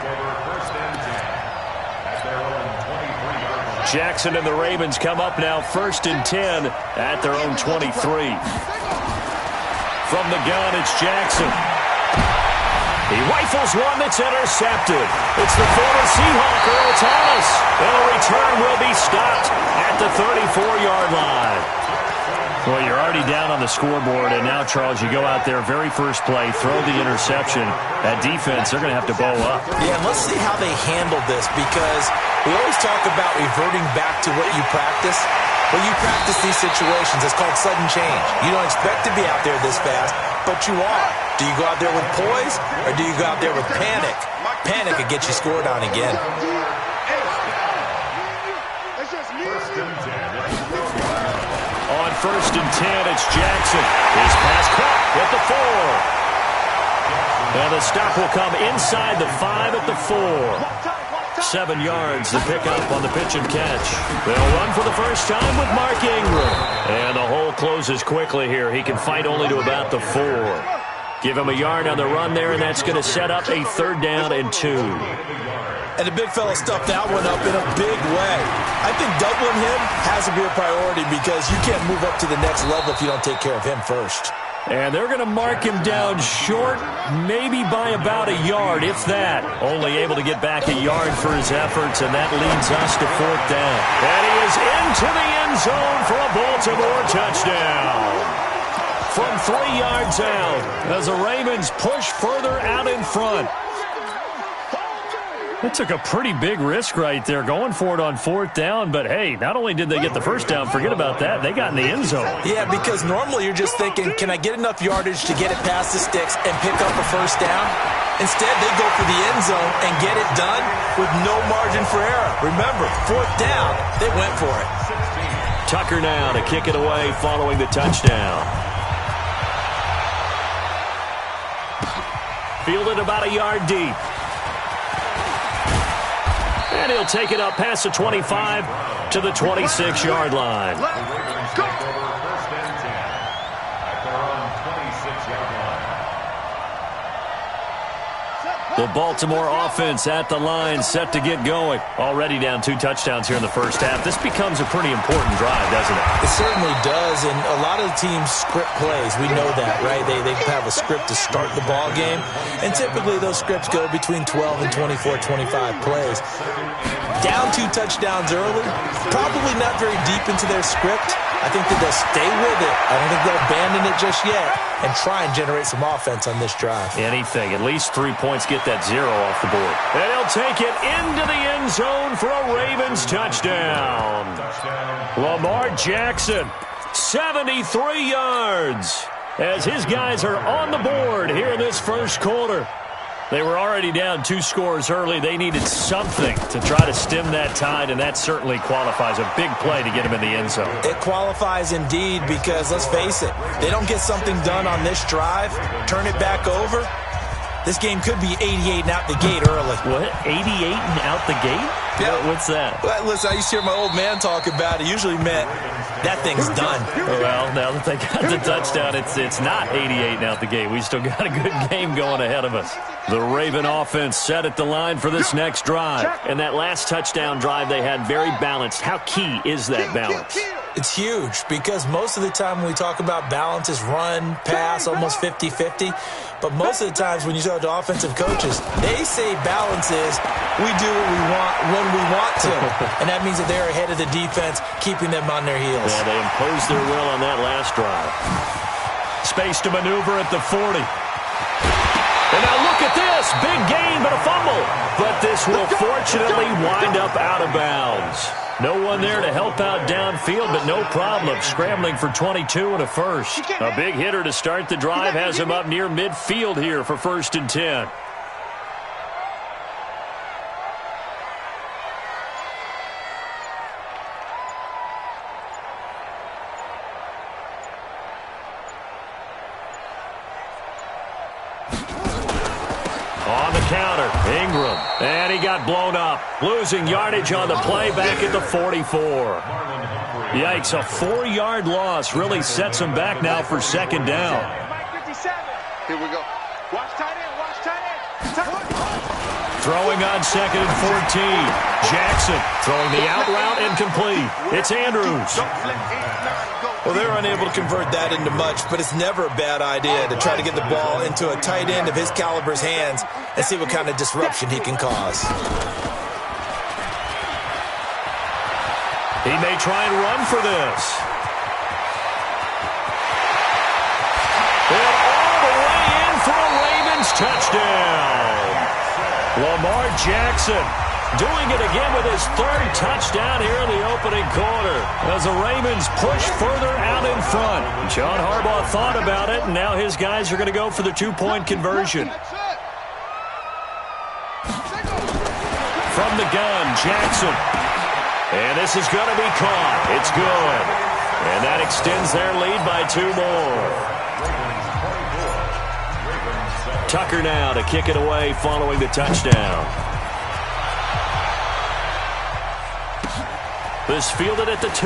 Jackson and the Ravens come up now 1st and 10 at their own 23. From the gun, it's Jackson. He rifles one that's intercepted. It's the former Seahawk, Earl Thomas. And a return will be stopped at the 34-yard line. Well, you're already down on the scoreboard, and now, Charles, you go out there, very first play, throw the interception. That defense, they're going to have to bow up. Yeah, and let's see how they handle this, because we always talk about reverting back to what you practice. When you practice these situations, it's called sudden change. You don't expect to be out there this fast, but you are. Do you go out there with poise, or do you go out there with panic? Panic could get you scored on again. On 1st and 10, it's Jackson. His pass caught at the 4. And the stop will come inside the 5 at the 4. 7 yards to pick up on the pitch and catch. They'll run for the first time with Mark Ingram. And the hole closes quickly here. He can fight only to about the 4. Give him a yard on the run there, and that's going to set up a 3rd down and 2. And the big fella stuffed that one up in a big way. I think doubling him has to be a priority because you can't move up to the next level if you don't take care of him first. And they're going to mark him down short, maybe by about a yard, if that. Only able to get back a yard for his efforts, and that leads us to 4th down. And he is into the end zone for a Baltimore touchdown. From 3 yards out, as the Ravens push further out in front. That took a pretty big risk right there, going for it on 4th down. But, hey, not only did they get the first down, forget about that, they got in the end zone. Yeah, because normally you're just thinking, can I get enough yardage to get it past the sticks and pick up a first down? Instead, they go for the end zone and get it done with no margin for error. Remember, 4th down, they went for it. Tucker now to kick it away following the touchdown. Fielded about a yard deep. And he'll take it up past the 25 to the 26-yard line. The Baltimore offense at the line, set to get going. Already down 2 touchdowns here in the first half. This becomes a pretty important drive, doesn't it? It certainly does, and a lot of the teams script plays. We know that, right? They have a script to start the ball game, and typically those scripts go between 12 and 24, 25 plays. Down 2 touchdowns early, probably not very deep into their script. I think that they'll stay with it. I don't think they'll abandon it just yet and try and generate some offense on this drive. Anything. At least 3 points, get that 0 off the board. And he'll take it into the end zone for a Ravens touchdown. Lamar Jackson, 73 yards. As his guys are on the board here in this first quarter. They were already down 2 scores early. They needed something to try to stem that tide, and that certainly qualifies. A big play to get him in the end zone. It qualifies indeed because, let's face it, they don't get something done on this drive, turn it back over, this game could be 88 and out the gate early. What? 88 and out the gate? Yeah. What's that? Well, listen, I used to hear my old man talk about it. It usually meant that thing's done. Well, now that they got the touchdown, it's not 88 and out the gate. We still got a good game going ahead of us. The Raven offense set at the line for this next drive. And that last touchdown drive they had very balanced. How key is that balance? It's huge because most of the time when we talk about balance is run, pass, almost 50-50. But most of the times when you talk to offensive coaches, they say balance is we do what we want when we want to. And that means that they're ahead of the defense, keeping them on their heels. Yeah, they imposed their will on that last drive. Space to maneuver at the 40. And now look at this. Big gain, but a fumble. But this will fortunately wind up out of bounds. No one there to help out downfield, but no problem. Scrambling for 22 and a first. A big hitter to start the drive has him up near midfield here for 1st and 10. On the counter, Ingram. And he got blown up. Losing yardage on the play back at the 44. Yikes, a 4-yard loss really sets them back now for second down. Here we go. Watch tight end, watch tight end. Throwing on 2nd and 14. Jackson throwing the out route incomplete. It's Andrews. Well, they're unable to convert that into much, but it's never a bad idea to try to get the ball into a tight end of his caliber's hands and see what kind of disruption he can cause. He may try and run for this. And all the way in for a Ravens touchdown. Lamar Jackson doing it again with his 3rd touchdown here in the opening quarter as the Ravens push further out in front. John Harbaugh thought about it, and now his guys are going to go for the 2-point conversion. From the gun, Jackson. And this is going to be caught. It's good. And that extends their lead by 2 more. Tucker now to kick it away following the touchdown. This fielded at the 2.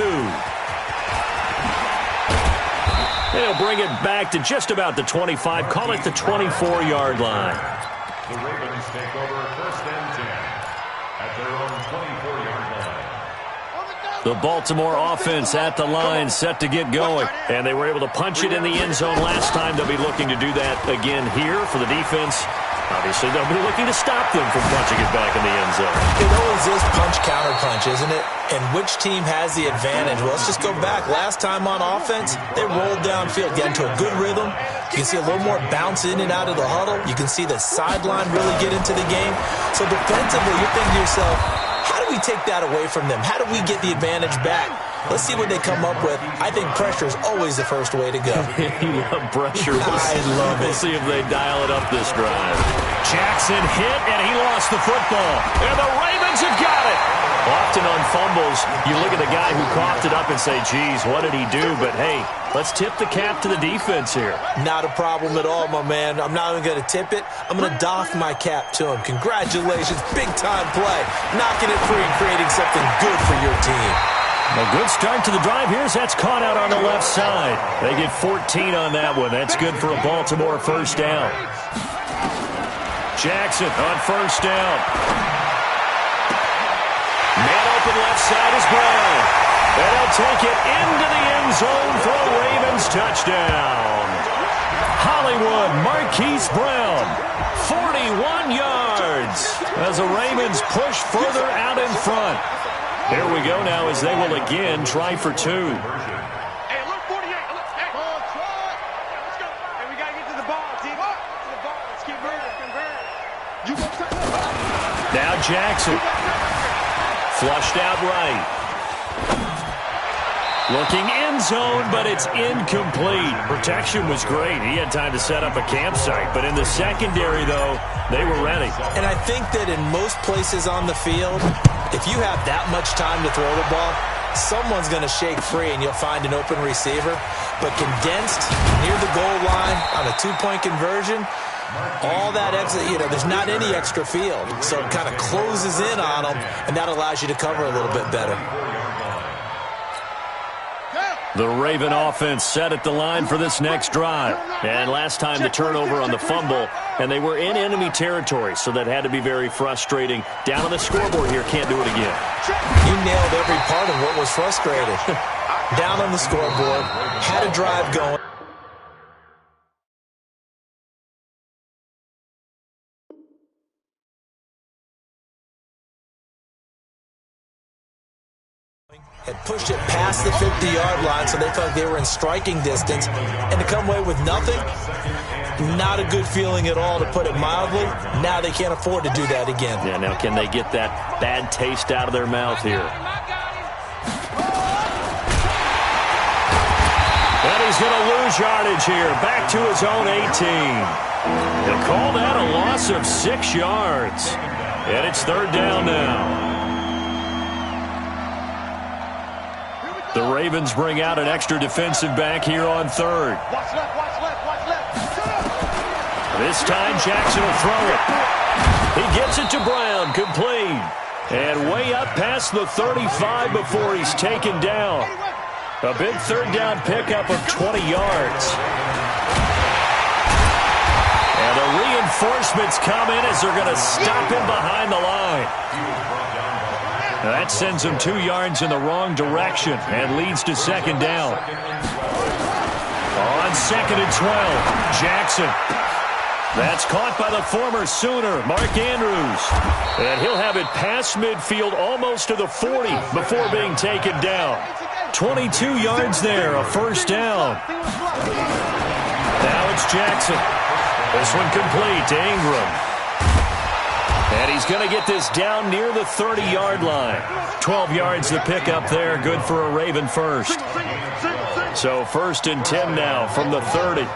They'll bring it back to just about the 25. Call it the 24-yard line. The Ravens take over 1st and 10 at their own 24-yard line. The Baltimore offense at the line, set to get going. And they were able to punch it in the end zone last time. They'll be looking to do that again here for the defense. Obviously, they'll be looking to stop them from punching it back in the end zone. It always is punch-counter-punch, isn't it? And which team has the advantage? Well, let's just go back. Last time on offense, they rolled downfield, get into a good rhythm. You can see a little more bounce in and out of the huddle. You can see the sideline really get into the game. So defensively, you're thinking to yourself, how do we take that away from them? How do we get the advantage back? Let's see what they come up with. I think pressure is always the first way to go. You love pressure. I love it. We'll see if they dial it up this drive. Jackson hit, and he lost the football. And the Ravens have got it. Often on fumbles, you look at the guy who coughed it up and say, geez, what did he do? But, hey, let's tip the cap to the defense here. Not a problem at all, my man. I'm not even going to tip it. I'm going to doff my cap to him. Congratulations. Big-time play. Knocking it free and creating something good for your team. A good start to the drive here as that's caught out on the left side. They get 14 on that one. That's good for a Baltimore 1st down. Jackson on 1st down. Man open left side is Brown. And he'll take it into the end zone for a Ravens touchdown. Hollywood Marquise Brown, 41 yards as the Ravens push further out in front. Here we go now as they will again try for 2. Hey, look, 48. Look, hey. Let's go. Hey, we got to get to the ball, team. To the ball. Let's keep moving. Convert. You go touch. Now Jackson. Flushed out right. Looking end zone, but it's incomplete. Protection was great. He had time to set up a campsite. But in the secondary, though, they were ready. And I think that in most places on the field, if you have that much time to throw the ball, someone's going to shake free and you'll find an open receiver. But condensed near the goal line on a 2-point conversion, all that extra, there's not any extra field. So it kind of closes in on them, and that allows you to cover a little bit better. The Raven offense set at the line for this next drive. And last time the turnover on the fumble, and they were in enemy territory, so that had to be very frustrating. Down on the scoreboard here, can't do it again. You nailed every part of what was frustrating. Down on the scoreboard, had a drive going. Had pushed it past the 50-yard line, so they felt they were in striking distance. And to come away with nothing, not a good feeling at all, to put it mildly. Now they can't afford to do that again. Yeah, now can they get that bad taste out of their mouth here? And he's going to lose yardage here. Back to his own 18. They'll call that a loss of 6 yards. And it's 3rd down now. The Ravens bring out an extra defensive back here on 3rd. Watch left, watch left, watch left. This time Jackson will throw it. He gets it to Brown, complete. And way up past the 35 before he's taken down. A big third down pickup of 20 yards. And the reinforcements come in as they're going to stop him behind the line. That sends him 2 yards in the wrong direction and leads to second down. On second and 12, Jackson. That's caught by the former Sooner, Mark Andrews. And he'll have it past midfield almost to the 40 before being taken down. 22 yards there, a first down. Now it's Jackson. This one complete to Ingram. And he's going to get this down near the 30-yard line. 12 yards to pick up there, good for a Raven first. So first and 10 now from the 30.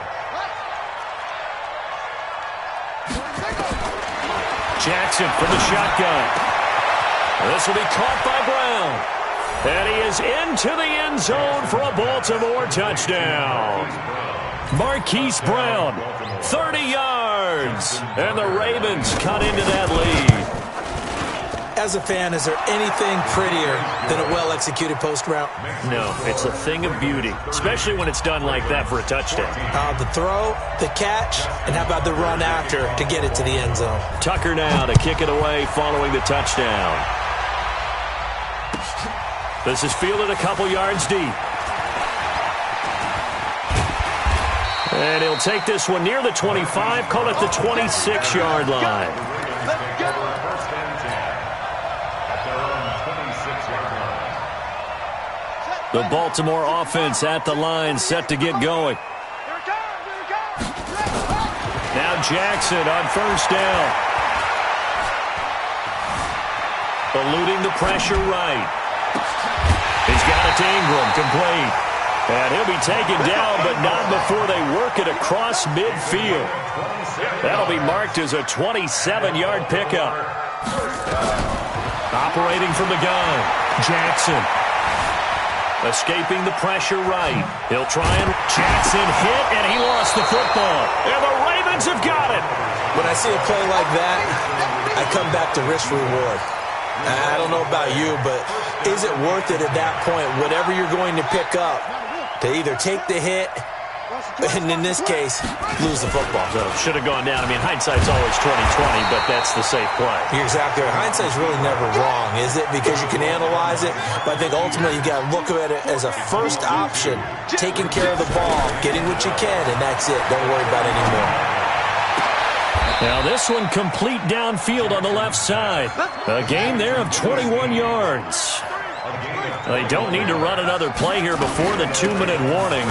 Jackson from the shotgun. This will be caught by Brown. And he is into the end zone for a Baltimore touchdown. Marquise Brown, 30 yards. And the Ravens cut into that lead. As a fan, is there anything prettier than a well-executed post route? No, it's a thing of beauty, especially when it's done like that for a touchdown. The throw, the catch, and how about the run after to get it to the end zone? Tucker now to kick it away following the touchdown. This is fielded a couple yards deep. And he'll take this one near the 25, call it the 26-yard line. The Baltimore offense at the line, set to get going. Now Jackson on first down. Eluding the pressure right. He's got it to Ingram, complete. And he'll be taken down, but not before they work it across midfield. That'll be marked as a 27-yard pickup. Operating from the gun, Jackson. Escaping the pressure right. He'll try and Jackson hit, and he lost the football. And the Ravens have got it. When I see a play like that, I come back to risk reward. I don't know about you, but is it worth it at that point, whatever you're going to pick up, to either take the hit, and in this case, lose the football? So should have gone down. I mean, hindsight's always 20/20, but that's the safe play. You're exactly right. Hindsight's really never wrong, is it? Because you can analyze it, but I think ultimately you got to look at it as a first option, taking care of the ball, getting what you can, and that's it. Don't worry about it anymore. Now this one complete downfield on the left side. A gain there of 21 yards. They don't need to run another play here before the 2-minute warning.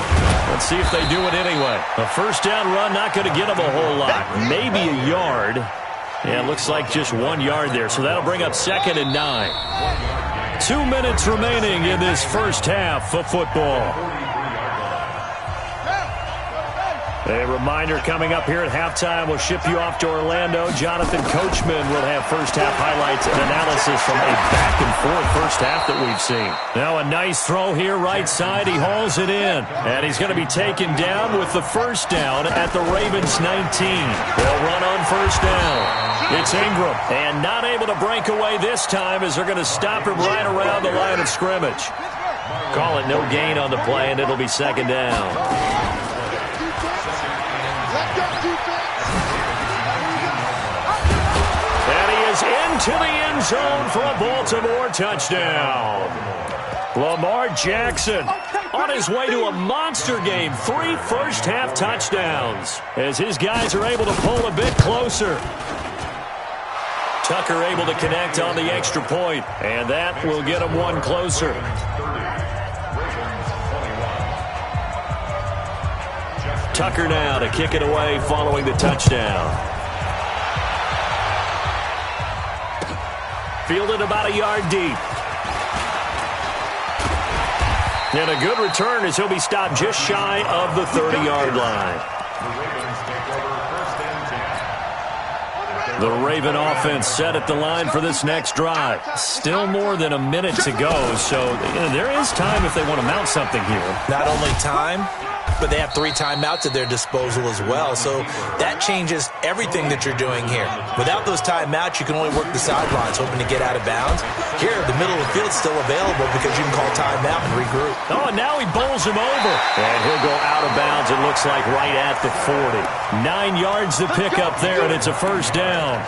Let's see if they do it anyway. A first down run, not going to get them a whole lot. Maybe a yard. Yeah, it looks like just 1 yard there. So that'll bring up second and 9. 2 minutes remaining in this first half of football. A reminder coming up here at halftime. We'll ship you off to Orlando. Jonathan Coachman will have first half highlights and analysis from a back-and-forth first half that we've seen. Now a nice throw here right side. He hauls it in. And he's going to be taken down with the first down at the Ravens 19. They'll run on first down. It's Ingram. And not able to break away this time as they're going to stop him right around the line of scrimmage. Call it no gain on the play, and it'll be second down. And he is into the end zone for a Baltimore touchdown. Lamar Jackson on his way to a monster game. 3 first-half touchdowns as his guys are able to pull a bit closer. Tucker able to connect on the extra point, and that will get him one closer. Tucker now to kick it away following the touchdown. Fielded about a yard deep. And a good return as he'll be stopped just shy of the 30-yard line. The Raven offense set at the line for this next drive. Still more than a minute to go, so there is time if they want to mount something here. Not only time, but they have 3 timeouts at their disposal as well, so that changes everything that you're doing here. Without those timeouts, you can only work the sidelines, hoping to get out of bounds. Here, the middle of the field's still available because you can call timeout and regroup. Oh, and now he bowls him over. And he'll go out of bounds, it looks like, right at the 40. 9 yards to pick up there, and it's a first down.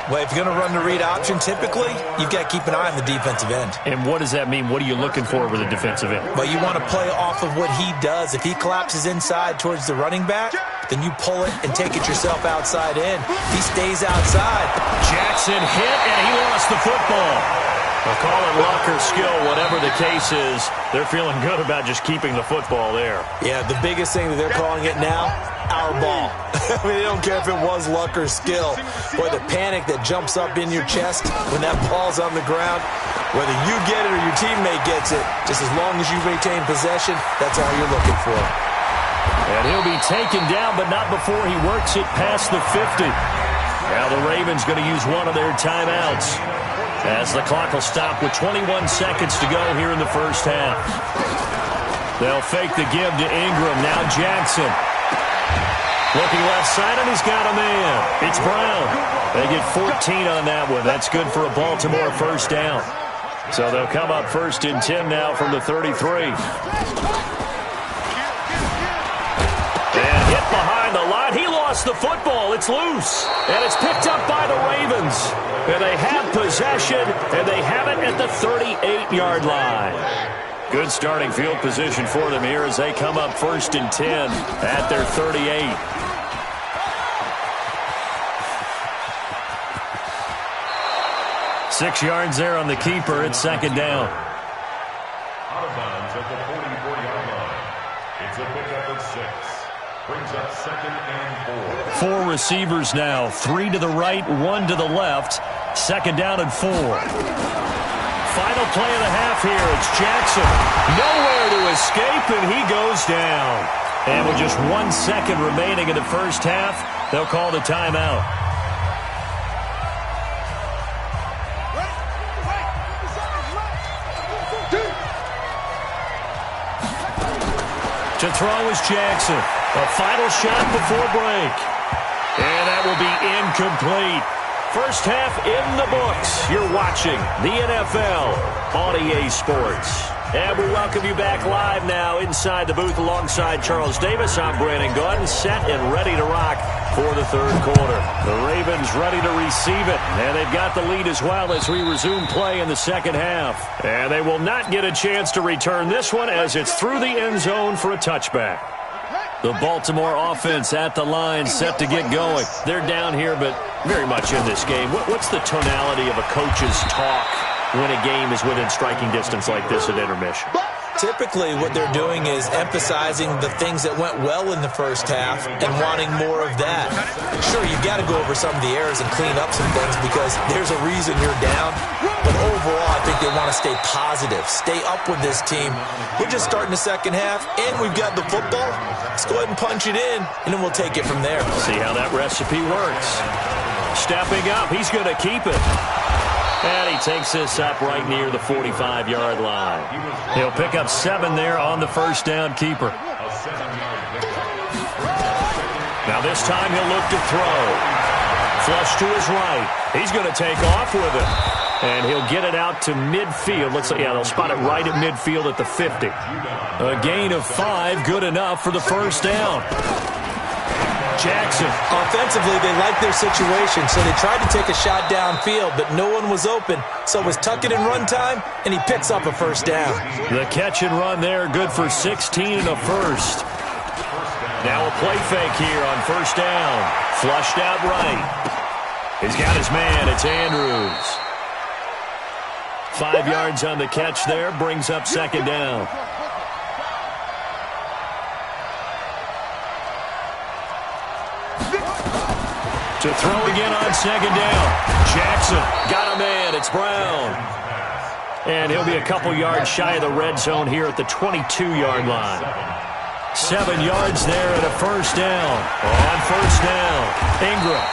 Well, if you're going to run the read option, typically, you've got to keep an eye on the defensive end. And what does that mean? What are you looking for with a defensive end? Well, you want to play off of what he does. If he collapses inside towards the running back, then you pull it and take it yourself outside in. He stays outside. Jackson hit, and he lost the football. They'll call it luck or skill, whatever the case is. They're feeling good about just keeping the football there. Yeah, the biggest thing that they're calling it now, our ball. I mean, they don't care if it was luck or skill. Boy, the panic that jumps up in your chest when that ball's on the ground, whether you get it or your teammate gets it, just as long as you retain possession, that's all you're looking for. And he'll be taken down, but not before he works it past the 50. Now the Ravens going to use one of their timeouts, as the clock will stop with 21 seconds to go here in the first half. They'll fake the give to Ingram. Now Jackson. Looking left side, and he's got a man. It's Brown. They get 14 on that one. That's good for a Baltimore first down. So they'll come up first and 10 now from the 33. And hit behind the line. He lost the football. It's loose. And it's picked up by the Ravens. And they have possession, and they have it at the 38-yard line. Good starting field position for them here as they come up first and 10 at their 38. Six yards there on the keeper. It's second down. Out of bounds at the 44-yard line. It's a pickup of 6. Brings up second and 4. 4 receivers now. 3 to the right, 1 to the left. Second down and 4. Final play of the half here. It's Jackson. Nowhere to escape, and he goes down. And with just 1 second remaining in the first half, they'll call the timeout. To throw is Jackson. A final shot before break. And that will be incomplete. First half in the books. You're watching the NFL on EA Sports. And we welcome you back live now inside the booth alongside Charles Davis. I'm Brandon Gordon, set and ready to rock for the third quarter. The Ravens ready to receive it, and they've got the lead as well as we resume play in the second half. And they will not get a chance to return this one as it's through the end zone for a touchback. The Baltimore offense at the line, set to get going. They're down here, but very much in this game. What's the tonality of a coach's talk when a game is within striking distance like this at intermission? Typically, what they're doing is emphasizing the things that went well in the first half and wanting more of that. Sure, you've got to go over some of the errors and clean up some things because there's a reason you're down. But overall, I think they want to stay positive, stay up with this team. We're just starting the second half, and we've got the football. Let's go ahead and punch it in, and then we'll take it from there. See how that recipe works. Stepping up, he's going to keep it. And he takes this up right near the 45-yard line. He'll pick up 7 there on the first down keeper. Now this time he'll look to throw. Flush to his right. He's going to take off with it. And he'll get it out to midfield. Looks like, yeah, they'll spot it right at midfield at the 50. A gain of 5, good enough for the first down. Jackson. Offensively, they like their situation, so they tried to take a shot downfield, but no one was open. So it was tuck it and run time, and he picks up a first down. The catch and run there, good for 16 and a first. Now a play fake here on first down. Flushed out right. He's got his man. It's Andrews. 5 yards on the catch there, brings up second down. To throw again on second down. Jackson got a man. It's Brown. And he'll be a couple yards shy of the red zone here at the 22-yard line. 7 yards there at a first down. On first down, Ingram.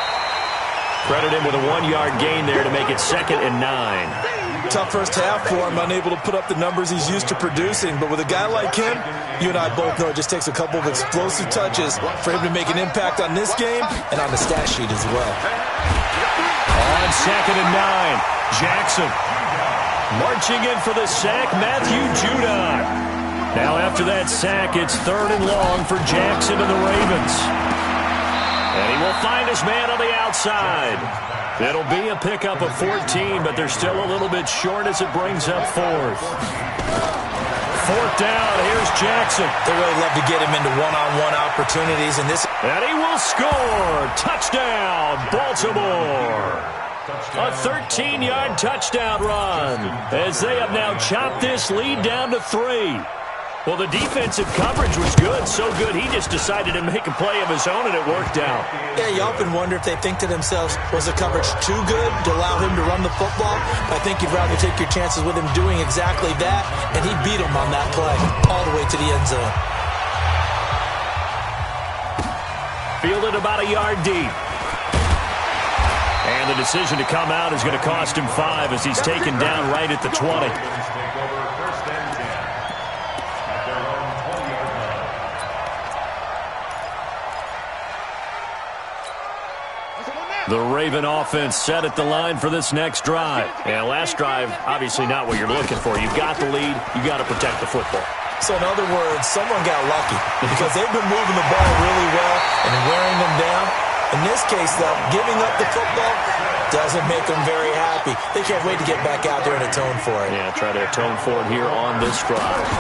Credit him with a 1-yard gain there to make it 2nd and 9. Tough first half for him, unable to put up the numbers he's used to producing. But with a guy like him, you and I both know it just takes a couple of explosive touches for him to make an impact on this game and on the stat sheet as well. On 2nd and 9, Jackson. Marching in for the sack, Matthew Judon. Now after that sack, it's 3rd and long for Jackson and the Ravens. And he will find his man on the outside. It'll be a pickup of 14, but they're still a little bit short as it brings up 4th. 4th down, here's Jackson. They really love to get him into one-on-one opportunities. And he will score. Touchdown, Baltimore. A 13-yard touchdown run as they have now chopped this lead down to 3. Well, the defensive coverage was good, so good he just decided to make a play of his own, and it worked out. Yeah, you often wonder if they think to themselves, was the coverage too good to allow him to run the football? I think you'd rather take your chances with him doing exactly that, and he beat him on that play all the way to the end zone. Fielded about a yard deep. And the decision to come out is going to cost him 5 as he's taken down right at the 20. The Raven offense set at the line for this next drive. And last drive, obviously not what you're looking for. You've got the lead. You've got to protect the football. So in other words, someone got lucky because they've been moving the ball really well and wearing them down. In this case, though, giving up the football doesn't make them very happy. They can't wait to get back out there and atone for it. Yeah, try to atone for it here on this drive.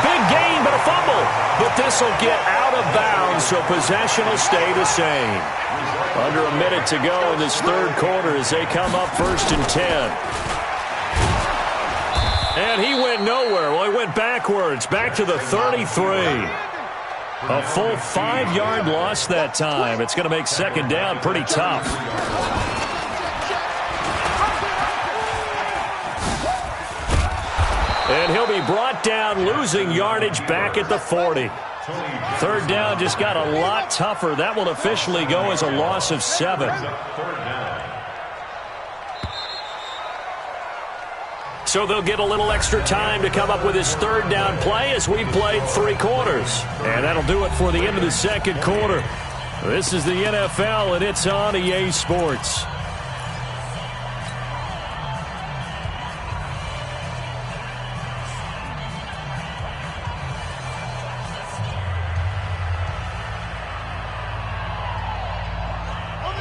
Big gain, but a fumble. But this will get out of bounds, so possession will stay the same. Under a minute to go in this 3rd quarter as they come up 1st and 10. And he went nowhere. Well, he went backwards, back to the 33. A full 5-yard loss that time. It's going to make 2nd down pretty tough. And he'll be brought down, losing yardage back at the 40. 3rd down just got a lot tougher. That will officially go as a loss of 7. So they'll get a little extra time to come up with his 3rd down play as we've played 3 quarters. And that'll do it for the end of the 2nd quarter. This is the NFL, and it's on EA Sports.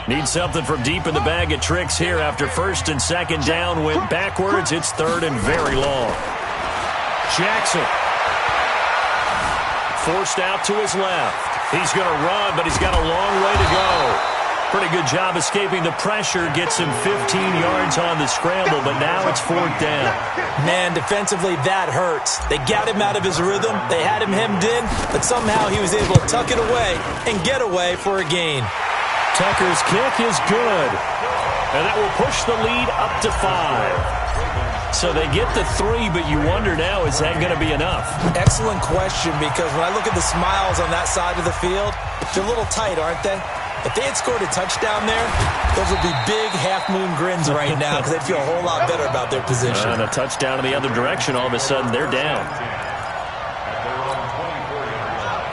Need something from deep in the bag of tricks here after 1st and 2nd down went backwards. It's 3rd and very long. Jackson. Forced out to his left. He's going to run, but he's got a long way to go. Pretty good job escaping the pressure. Gets him 15 yards on the scramble, but now it's 4th down. Man, defensively, that hurts. They got him out of his rhythm. They had him hemmed in, but somehow he was able to tuck it away and get away for a gain. Tucker's kick is good, and that will push the lead up to 5. So they get the 3, but you wonder now, is that going to be enough? Excellent question, because when I look at the smiles on that side of the field, they're a little tight, aren't they? If they had scored a touchdown there, those would be big half-moon grins right now because they'd feel a whole lot better about their position. And a touchdown in the other direction, all of a sudden they're down.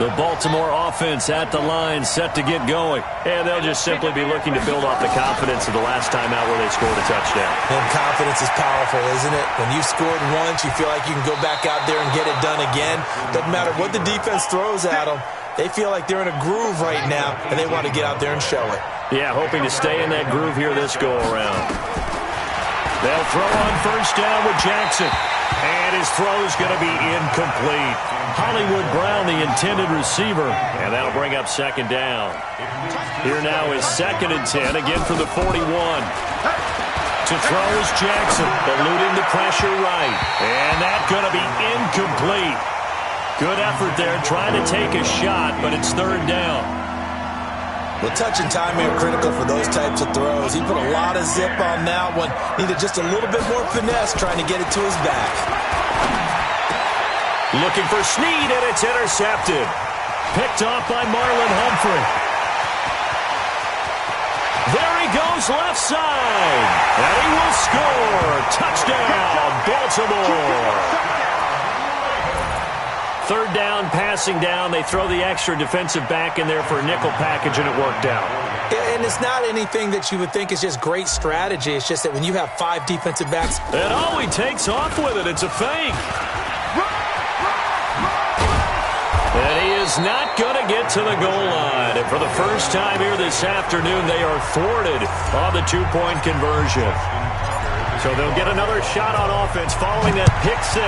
The Baltimore offense at the line, set to get going. And they'll just simply be looking to build off the confidence of the last time out where they scored a touchdown. And confidence is powerful, isn't it? When you've scored once, you feel like you can go back out there and get it done again. Doesn't matter what the defense throws at them. They feel like they're in a groove right now, and they want to get out there and show it. Yeah, hoping to stay in that groove here this go-around. They'll throw on 1st down with Jackson. And his throw is going to be incomplete. Hollywood Brown, the intended receiver. And that'll bring up 2nd down. Here now is 2nd and 10, again for the 41. To throw is Jackson, eluding the pressure right. And that's going to be incomplete. Good effort there, trying to take a shot, but it's 3rd down. Well, touch and timing are critical for those types of throws. He put a lot of zip on that one. Needed just a little bit more finesse trying to get it to his back. Looking for Snead, and it's intercepted. Picked off by Marlon Humphrey. There he goes left side. And he will score. Touchdown, Baltimore. Third down, passing down. They throw the extra defensive back in there for a nickel package, and it worked out. And it's not anything that you would think is just great strategy. It's just that when you have 5 defensive backs. And he takes off with it. It's a fake. And he is not going to get to the goal line. And for the first time here this afternoon, they are thwarted on the 2-point conversion. So they'll get another shot on offense following that pick 6.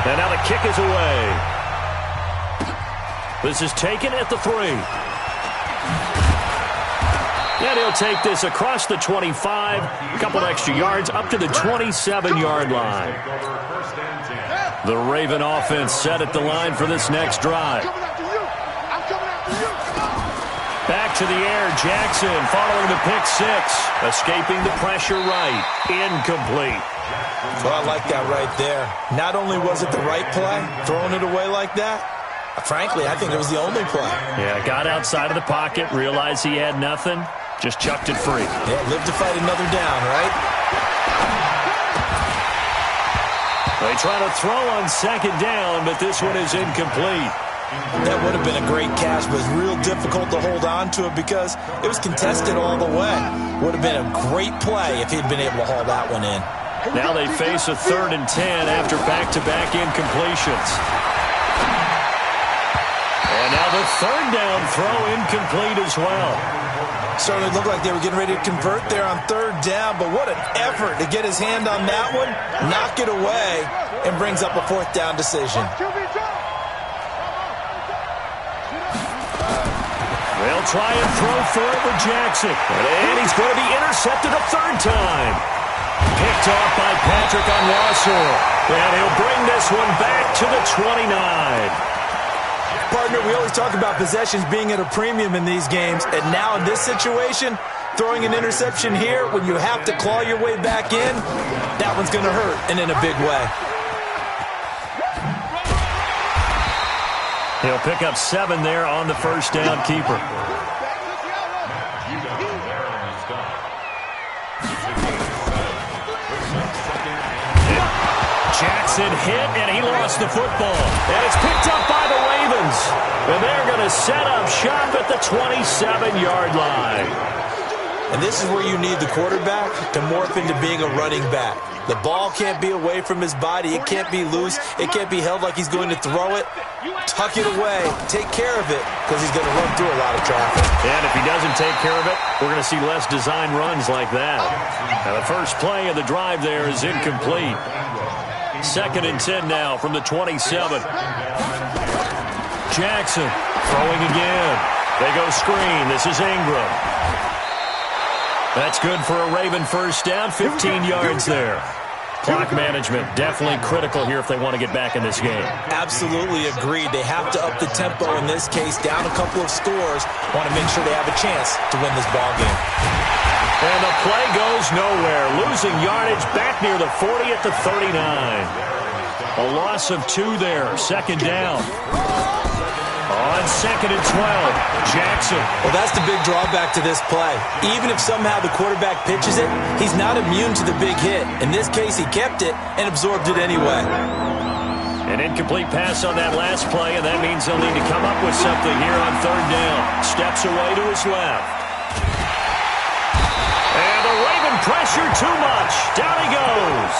And now the kick is away. This is taken at the 3. And he'll take this across the 25. A couple extra yards up to the 27-yard line. The Raven offense set at the line for this next drive. Back to the air, Jackson following the pick 6. Escaping the pressure right. Incomplete. Well, I like that right there. Not only was it the right play, throwing it away like that, frankly, I think it was the only play. Yeah, got outside of the pocket, realized he had nothing, just chucked it free. Yeah, live to fight another down, right? They try to throw on second down, but this one is incomplete. That would have been a great catch, but it was real difficult to hold on to it because it was contested all the way. Would have been a great play if he'd been able to haul that one in. Now they face a 3rd and 10 after back-to-back incompletions. And now the 3rd down throw incomplete as well. Certainly looked like they were getting ready to convert there on 3rd down, but what an effort to get his hand on that one, knock it away, and brings up a 4th down decision. They'll try and throw for it with Jackson. And he's going to be intercepted a 3rd time. Picked off by Patrick on Wassor. And he'll bring this one back to the 29. Partner, we always talk about possessions being at a premium in these games, and now in this situation, throwing an interception here when you have to claw your way back in, that one's going to hurt, and in a big way. He'll pick up 7 there on the first down keeper. Jackson hit, and he lost the football. And it's picked up by the Ravens. And they're going to set up shop at the 27-yard line. And this is where you need the quarterback to morph into being a running back. The ball can't be away from his body. It can't be loose. It can't be held like he's going to throw it. Tuck it away. Take care of it because he's going to run through a lot of traffic. And if he doesn't take care of it, we're going to see less design runs like that. Now the first play of the drive there is incomplete. 2nd and 10 now from the 27. Jackson throwing again. They go screen. This is Ingram. That's good for a Raven first down. 15 yards there. Clock management definitely critical here if they want to get back in this game. Absolutely agreed. They have to up the tempo in this case. Down a couple of scores. Want to make sure they have a chance to win this ball game. And the play goes nowhere. Losing yardage back near the 40 at the 39. A loss of 2 there. 2nd down. On 2nd and 12, Jackson. Well, that's the big drawback to this play. Even if somehow the quarterback pitches it, he's not immune to the big hit. In this case, he kept it and absorbed it anyway. An incomplete pass on that last play, and that means they'll need to come up with something here on 3rd down. Steps away to his left. And the Raven pressure too much. Down he goes.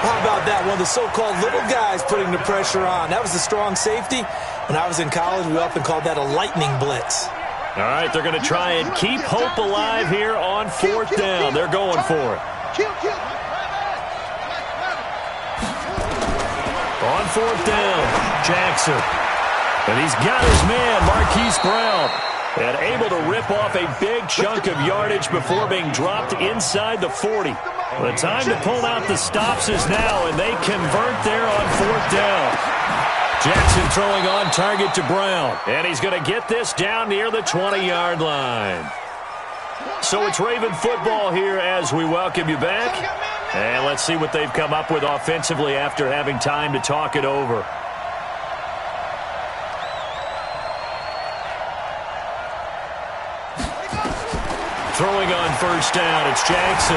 How about that? One of the so-called little guys putting the pressure on. That was a strong safety. When I was in college, we often called that a lightning blitz. All right, they're going to try and keep hope alive here on 4th down. They're going for it. On 4th down, Jackson. And he's got his man, Marquise Brown. And able to rip off a big chunk of yardage before being dropped inside the 40. The time to pull out the stops is now, and they convert there on 4th down. Jackson throwing on target to Brown. And he's going to get this down near the 20-yard line. So it's Raven football here as we welcome you back. And let's see what they've come up with offensively after having time to talk it over. Throwing on first down, it's Jackson.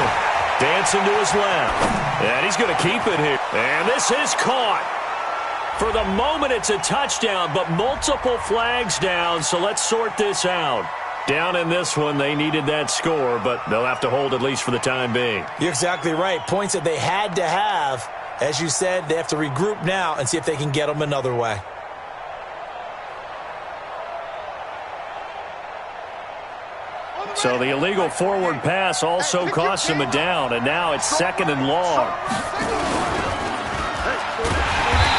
Dancing to his left. And he's going to keep it here. And this is caught. For the moment, it's a touchdown, but multiple flags down, so let's sort this out. Down in this one, they needed that score, but they'll have to hold at least for the time being. You're exactly right. Points that they had to have. As you said, they have to regroup now and see if they can get them another way. So the illegal forward pass also cost him a down, and now it's 2nd and long.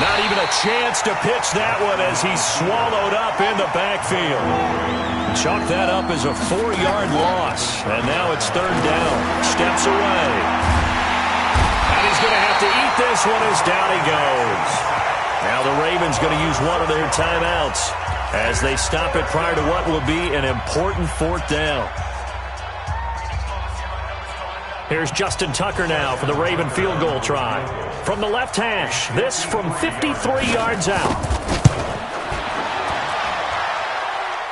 Not even a chance to pitch that one as he's swallowed up in the backfield. Chalk that up as a 4-yard loss, and now it's 3rd down. Steps away. And he's going to have to eat this one as down he goes. Now the Ravens going to use one of their timeouts as they stop it prior to what will be an important 4th down. Here's Justin Tucker now for the Raven field goal try. From the left hash, this from 53 yards out.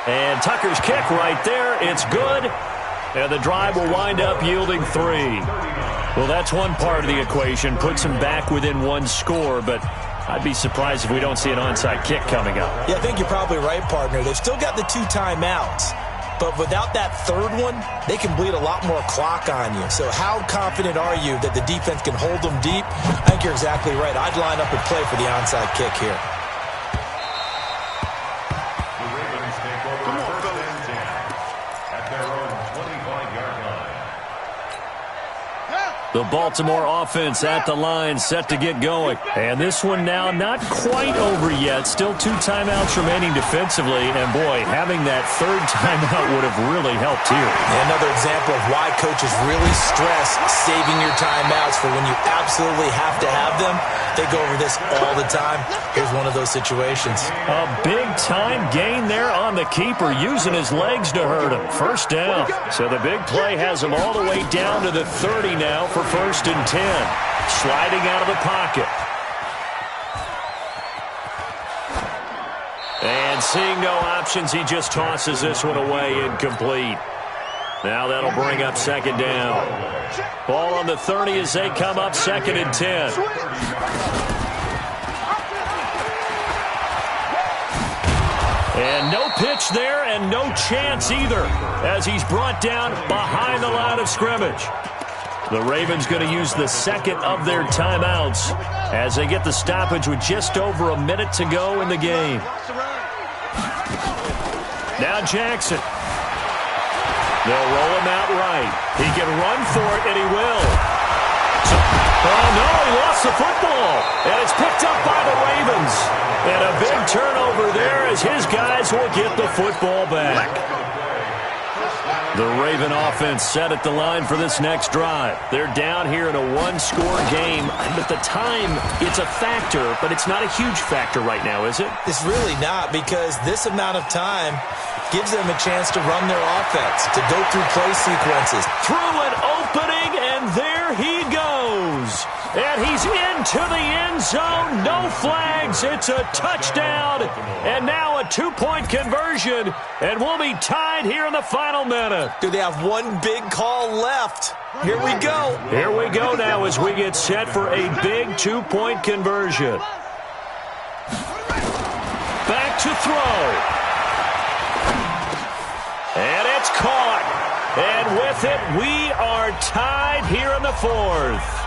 And Tucker's kick right there, it's good. And the drive will wind up yielding 3. Well, that's one part of the equation, puts him back within 1 score, but I'd be surprised if we don't see an onside kick coming up. Yeah, I think you're probably right, partner. They've still got the 2 timeouts. But without that 3rd one, they can bleed a lot more clock on you. So how confident are you that the defense can hold them deep? I think you're exactly right. I'd line up and play for the onside kick here. The Ravens take over 1st and 10 at their own 25-yard line. The Baltimore offense at the line, set to get going. And this one now not quite over yet. Still 2 timeouts remaining defensively. And, boy, having that 3rd timeout would have really helped here. And another example of why coaches really stress saving your timeouts for when you absolutely have to have them. They go over this all the time. Here's one of those situations. A big-time gain there on the keeper, using his legs to hurt him. 1st down. So the big play has him all the way down to the 30 now for 1st and 10. Sliding out of the pocket. And seeing no options, he just tosses this one away, incomplete. Now that'll bring up 2nd down. Ball on the 30 as they come up 2nd and 10. And no pitch there and no chance either as he's brought down behind the line of scrimmage. The Ravens going to use the 2nd of their timeouts as they get the stoppage with just over a minute to go in the game. Now Jackson. They'll roll him out right. He can run for it, and he will. Oh, no, he lost the football. And it's picked up by the Ravens. And a big turnover there as his guys will get the football back. The Raven offense set at the line for this next drive. They're down here in a 1-score game. But the time, it's a factor, but it's not a huge factor right now, is it? It's really not, because this amount of time gives them a chance to run their offense, to go through play sequences. Through an opening, and there he goes. And he's into the end zone. No flags. It's a touchdown. And now a 2-point conversion. And we'll be tied here in the final minute. Do they have one big call left? Here we go. Here we go now as we get set for a big 2-point conversion. Back to throw. And it's caught. And with it, we are tied here in the 4th.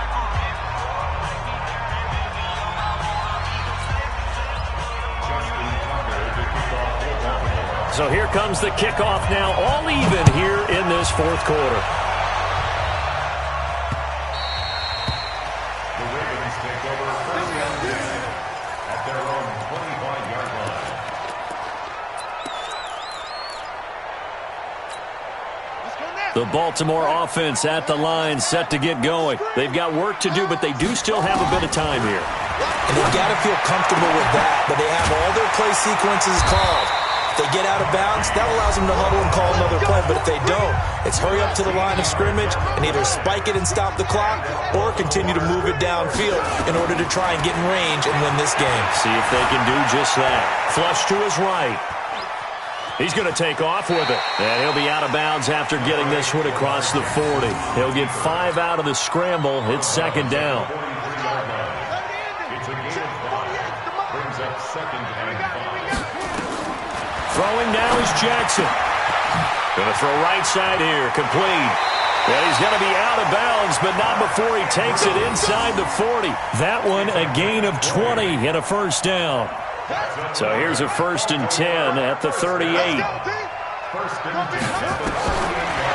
So here comes the kickoff now, all even here in this 4th quarter. The Ravens take over 1st and 10 at their own 25-yard line. The Baltimore offense at the line, set to get going. They've got work to do, but they do still have a bit of time here. And they've got to feel comfortable with that, but they have all their play sequences called. If they get out of bounds, that allows them to huddle and call another play. But if they don't, it's hurry up to the line of scrimmage and either spike it and stop the clock or continue to move it downfield in order to try and get in range and win this game. See if they can do just that. Flush to his right. He's going to take off with it. And he'll be out of bounds after getting this one across the 40. He'll get 5 out of the scramble. It's second down. It's a gain of 5. Brings up second and 5. Throwing now is Jackson. Going to throw right side here. Complete. And he's going to be out of bounds, but not before he takes it inside the 40. That one a gain of 20 and a first down. So here's a 1st and 10 at the 38.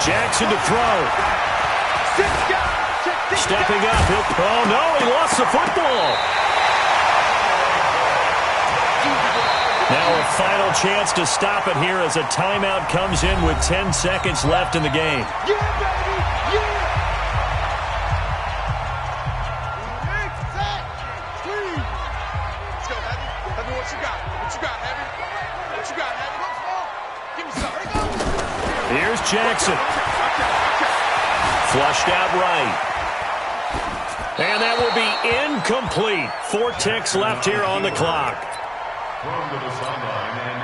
Jackson to throw. Stepping up. Oh, no, he lost the football. Now a final chance to stop it here as a timeout comes in with 10 seconds left in the game. Here's Jackson. Flushed out right. And that will be incomplete. 4 ticks left here on the clock.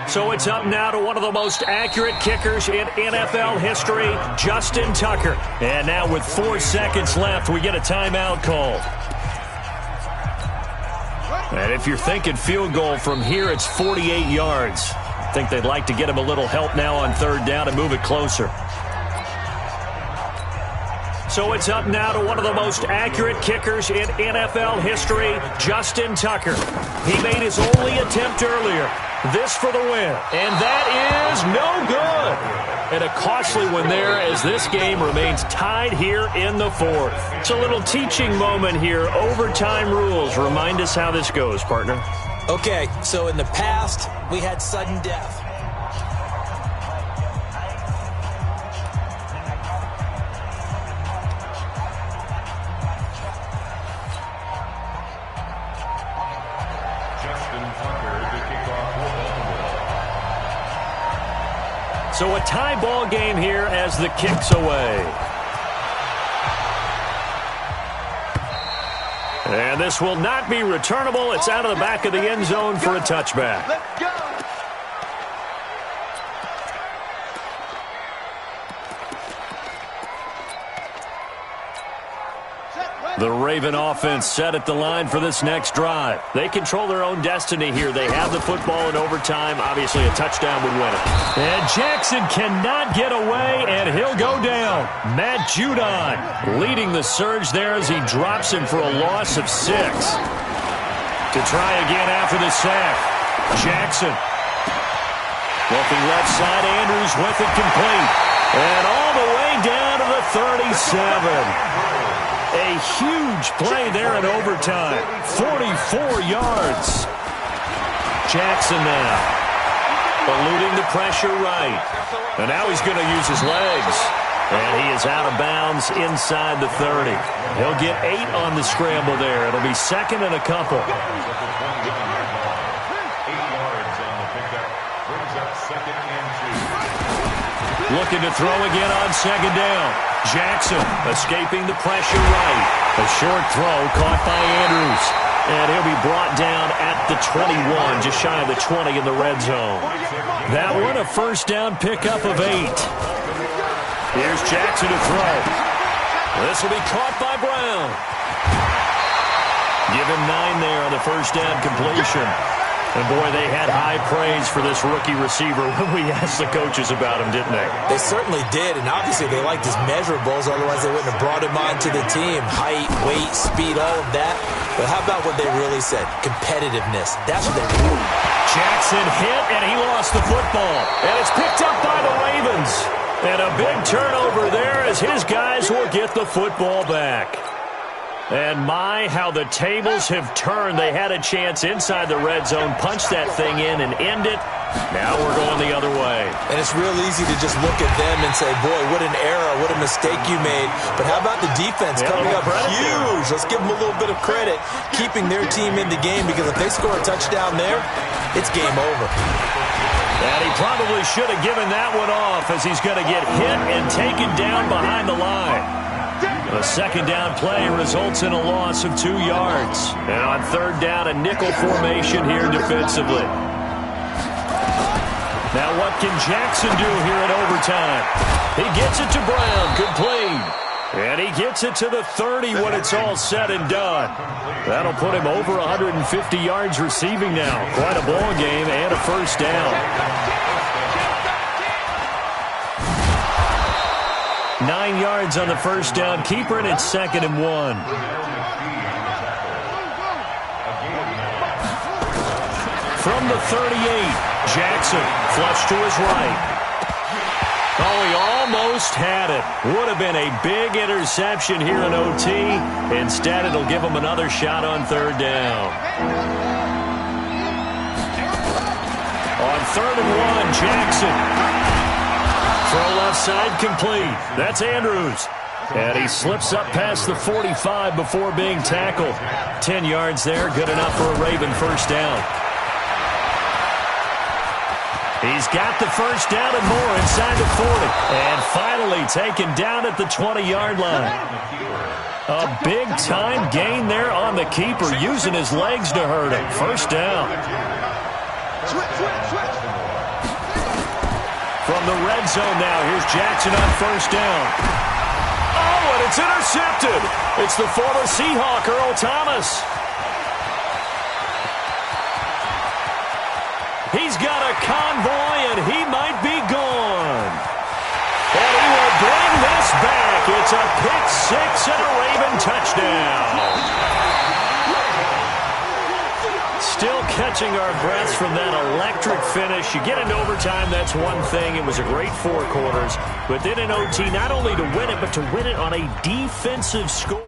So it's up now to one of the most accurate kickers in NFL history, Justin Tucker. And now with 4 seconds left, we get a timeout call. And if you're thinking field goal from here, it's 48 yards. I think they'd like to get him a little help now on 3rd down and move it closer. So it's up now to one of the most accurate kickers in NFL history, Justin Tucker. He made his only attempt earlier. This for the win. And that is no good. And a costly one there as this game remains tied here in the 4th. It's a little teaching moment here. Overtime rules. Remind us how this goes, partner. Okay, so in the past, we had sudden death. So a tie ball game here as the kick's away. And this will not be returnable. It's out of the back of the end zone for a touchback. Let's go. The Raven offense set at the line for this next drive. They control their own destiny here. They have the football in overtime. Obviously, a touchdown would win it. And Jackson cannot get away, and he'll go down. Matt Judon leading the surge there as he drops him for a loss of 6. To try again after the sack. Jackson. Looking left side, Andrews with it complete. And all the way down to the 37. A huge play there in overtime. 44 yards. Jackson now. Eluding the pressure right. And now he's going to use his legs. And he is out of bounds inside the 30. He'll get 8 on the scramble there. It'll be 2nd and a couple. 8 yards on the pickup. Brings up 2nd and 2. Looking to throw again on 2nd down. Jackson escaping the pressure right. A short throw caught by Andrews. And he'll be brought down at the 21, just shy of the 20 in the red zone. That one a 1st down pickup of 8. Here's Jackson to throw. This will be caught by Brown. Give him 9 there on the 1st down completion. And, boy, they had high praise for this rookie receiver when we asked the coaches about him, didn't they? They certainly did, and obviously they liked his measurables, otherwise they wouldn't have brought him onto the team. Height, weight, speed, all of that. But how about what they really said? Competitiveness. That's what they really. Jackson hit, and he lost the football. And it's picked up by the Ravens. And a big turnover there as his guys will get the football back. And my, how the tables have turned. They had a chance inside the red zone, punch that thing in and end it. Now we're going the other way. And it's real easy to just look at them and say, boy, what an error, what a mistake you made. But how about the defense coming up huge? Let's give them a little bit of credit, keeping their team in the game, because if they score a touchdown there, it's game over. And he probably should have given that one off as he's going to get hit and taken down behind the line. A 2nd down play results in a loss of 2 yards. And on 3rd down, a nickel formation here defensively. Now what can Jackson do here in overtime? He gets it to Brown, complete. And he gets it to the 30 when it's all said and done. That'll put him over 150 yards receiving now. Quite a ball game and a first down. 9 yards on the first down. Keeper, and it's 2nd and 1. From the 38, Jackson flush to his right. Oh, he almost had it. Would have been a big interception here in OT. Instead, it'll give him another shot on 3rd down. On 3rd and 1, Jackson. Throw left side complete. That's Andrews. And he slips up past the 45 before being tackled. 10 yards there, good enough for a Raven first down. He's got the first down and more inside the 40. And finally taken down at the 20-yard line. A big-time gain there on the keeper, using his legs to hurt him. First down. From the red zone now, here's Jackson on first down. Oh, and it's intercepted. It's the former Seahawk, Earl Thomas. He's got a convoy, and he might be gone. And he will bring this back. It's a pick six and a Raven touchdown. Still catching our breaths from that electric finish. You get into overtime, that's one thing. It was a great 4 quarters. But then in OT, not only to win it, but to win it on a defensive score.